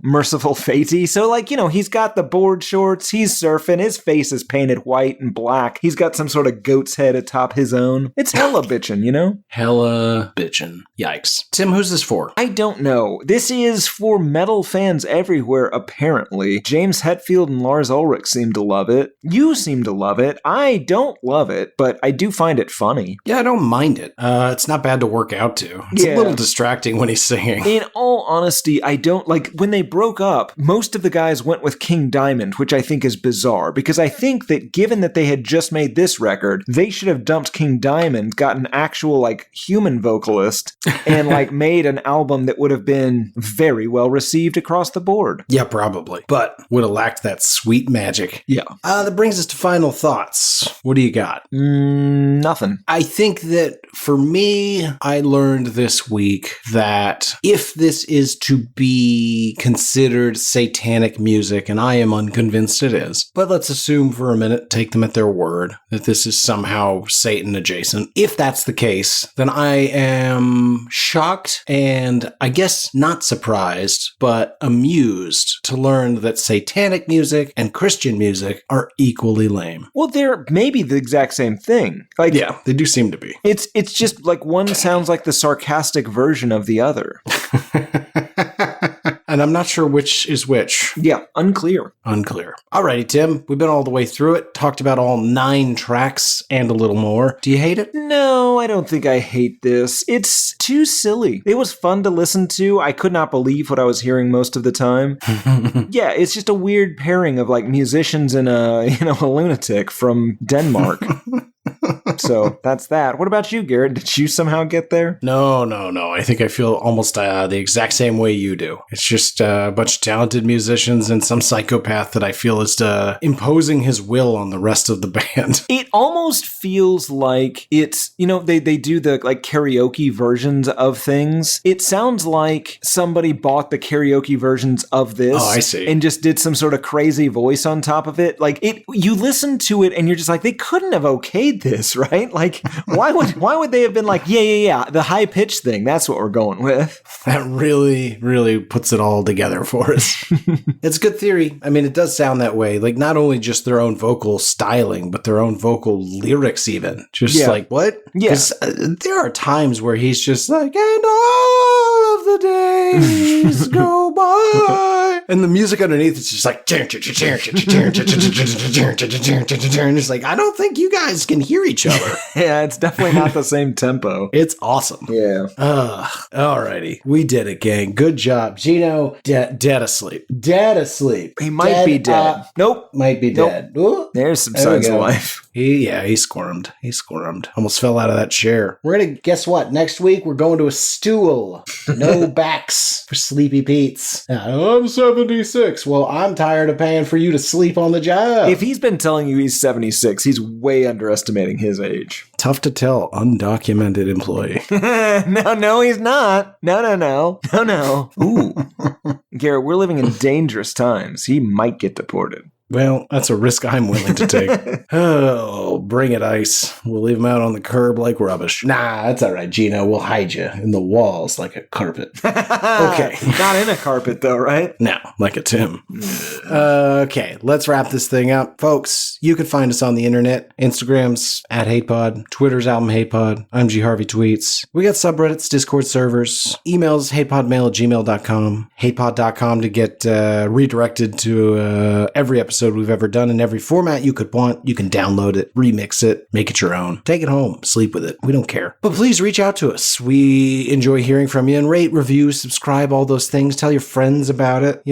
Mercyful Fate. So like, he's got the board shorts, he's surfing, his face is painted white and black. He's got some sort of goat's head atop his own. It's hella bitchin', Hella bitchin'. Yikes. Tim, who's this for? I don't know. This is for metal fans everywhere, apparently. James Hetfield and Lars Ulrich seem to love it. You seem to love it. I don't love it, but I do find it funny. Yeah, I don't mind it. It's not bad to work out to. It's a little distracting when he's singing. In all honesty, I don't like when they broke up, most of the guys went with King Diamond, which I think is bizarre because I think that given that they had just made this record, they should have dumped King Diamond, got an actual like human vocalist and like made an album that would have been very well received across the board. Yeah, probably. But would have lacked that sweet magic. Yeah. That brings us to final thoughts. What do you got? Nothing. I think that for me, I learned this week that if this is to be considered satanic music, and I am unconvinced it is, but let's assume for a minute, take them at their word, that this is somehow Satan adjacent. If that's the case, then I am shocked and I guess not surprised, but amused to learn that satanic music and Christian music are equally lame. Well, they're maybe the exact same thing. Like, Yeah, they do seem to be. it's just like one sounds like the sarcastic version of the other. And I'm not sure which is which. Yeah, unclear. Unclear. Alrighty, Tim. We've been all the way through it, talked about all 9 tracks and a little more. Do you hate it? No, I don't think I hate this. It's too silly. It was fun to listen to. I could not believe what I was hearing most of the time. Yeah, it's just a weird pairing of like musicians and a lunatic from Denmark. So that's that. What about you, Garrett? Did you somehow get there? No. I think I feel almost the exact same way you do. It's just a bunch of talented musicians and some psychopath that I feel is imposing his will on the rest of the band. It almost feels like it's, they do the like karaoke versions of things. It sounds like somebody bought the karaoke versions of this. Oh, I see. And just did some sort of crazy voice on top of it. Like you listen to it and you're just like, they couldn't have okayed this, right? Like, why would they have been like, yeah, the high pitch thing? That's what we're going with. That really, really puts it all together for us. It's a good theory. I mean, it does sound that way. Like, not only just their own vocal styling, but their on vocal lyrics even. Just like, what? Yeah. 'Cause, there are times where he's just like, and all of the days go by. And the music underneath is just like, and it's like, I don't think you guys can hear each other. Yeah, it's definitely not the same tempo. It's awesome. Yeah. Alrighty. We did it, gang. Good job. Gino, dead asleep. Dead asleep. He might be dead. Nope. Might be Nope. dead. Ooh. There's some There we signs of go. life. He squirmed. Almost fell out of that chair. We're gonna, guess what? Next week, we're going to a stool. No backs for Sleepy Pete's. I'm 76. Well, I'm tired of paying for you to sleep on the job. If he's been telling you he's 76, he's way underestimating his age. Tough to tell, undocumented employee. No, he's not. No. Ooh. Garrett, we're living in dangerous times. He might get deported. Well, that's a risk I'm willing to take. Oh, bring it, Ice. We'll leave him out on the curb like rubbish. Nah, that's all right, Gino. We'll hide you in the walls like a carpet. Okay. Not in a carpet, though, right? No, like a Tim. Okay, let's wrap this thing up. Folks, you can find us on the internet. Instagram's at hatePod. Twitter's album hatePod. I'm G Harvey Tweets. We got subreddits, Discord servers. Emails, hatePodMail@gmail.com. Hatepod.com to get redirected to every episode we've ever done in every format you could want. You can download it, remix it, make it your own. Take it home, sleep with it. We don't care. But please reach out to us. We enjoy hearing from you, and rate, review, subscribe, all those things. Tell your friends about it.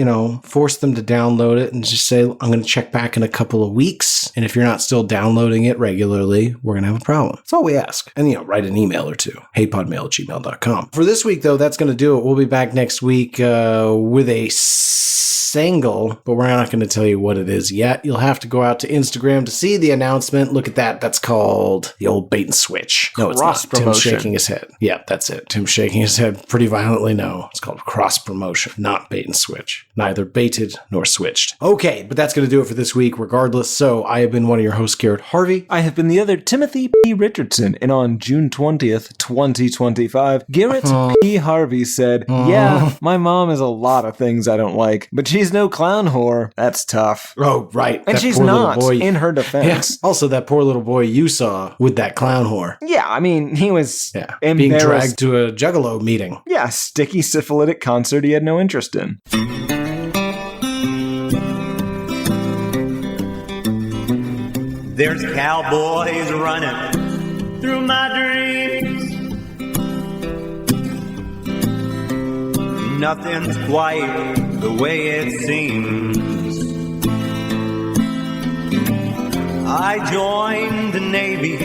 Force them to download it and just say, I'm going to check back in a couple of weeks. And if you're not still downloading it regularly, we're going to have a problem. That's all we ask. And, write an email or two. hatePodMail@gmail.com. For this week, though, that's going to do it. We'll be back next week with a single, but we're not going to tell you what it is yet. You'll have to go out to Instagram to see the announcement. Look at that. That's called the old bait and switch. No, it's Cross not. Tim's promotion. shaking his head. Yeah, that's it. Tim's shaking his head pretty violently. No, it's called cross promotion, not bait and switch. Neither baited nor switched. Okay, but that's going to do it for this week regardless. So I have been one of your hosts, Garrett Harvey. I have been the other Timothy P. Richardson, and on June 20th, 2025, Garrett P. Harvey said, yeah, my mom is a lot of things I don't like, but she's no clown whore. That's tough. Oh, right. And that she's poor little not, boy. in her defense. Yes. Also, that poor little boy you saw with that clown whore. Yeah, I mean, he was Being embarrassed. dragged to a juggalo meeting. Yeah, sticky syphilitic concert he had no interest in. There's cowboys running through my dreams. Nothing's quite the way it seems. I joined the Navy,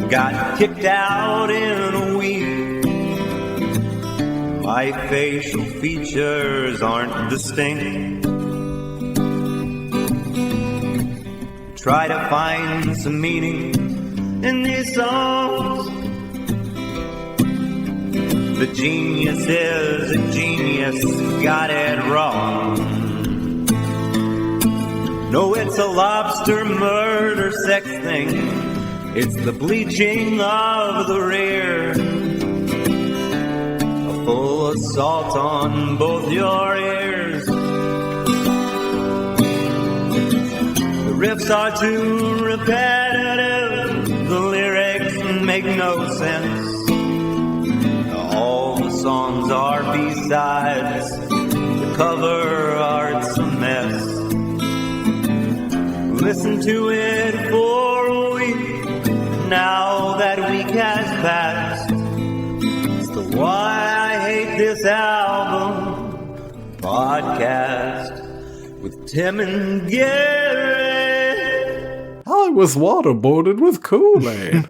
got kicked out in a week. My facial features aren't distinct. try to find some meaning in these songs. The genius is a genius, got it wrong. No, it's a lobster murder sex thing. It's the bleaching of the rear. A full assault on both your ears. The riffs are too repetitive. The lyrics make no sense. All the songs are B-sides. The cover art's a mess. Listen to it for a week. Now that week has passed. It's the Why I Hate This Album podcast with Tim and Garrett. I was waterboarded with Kool-Aid.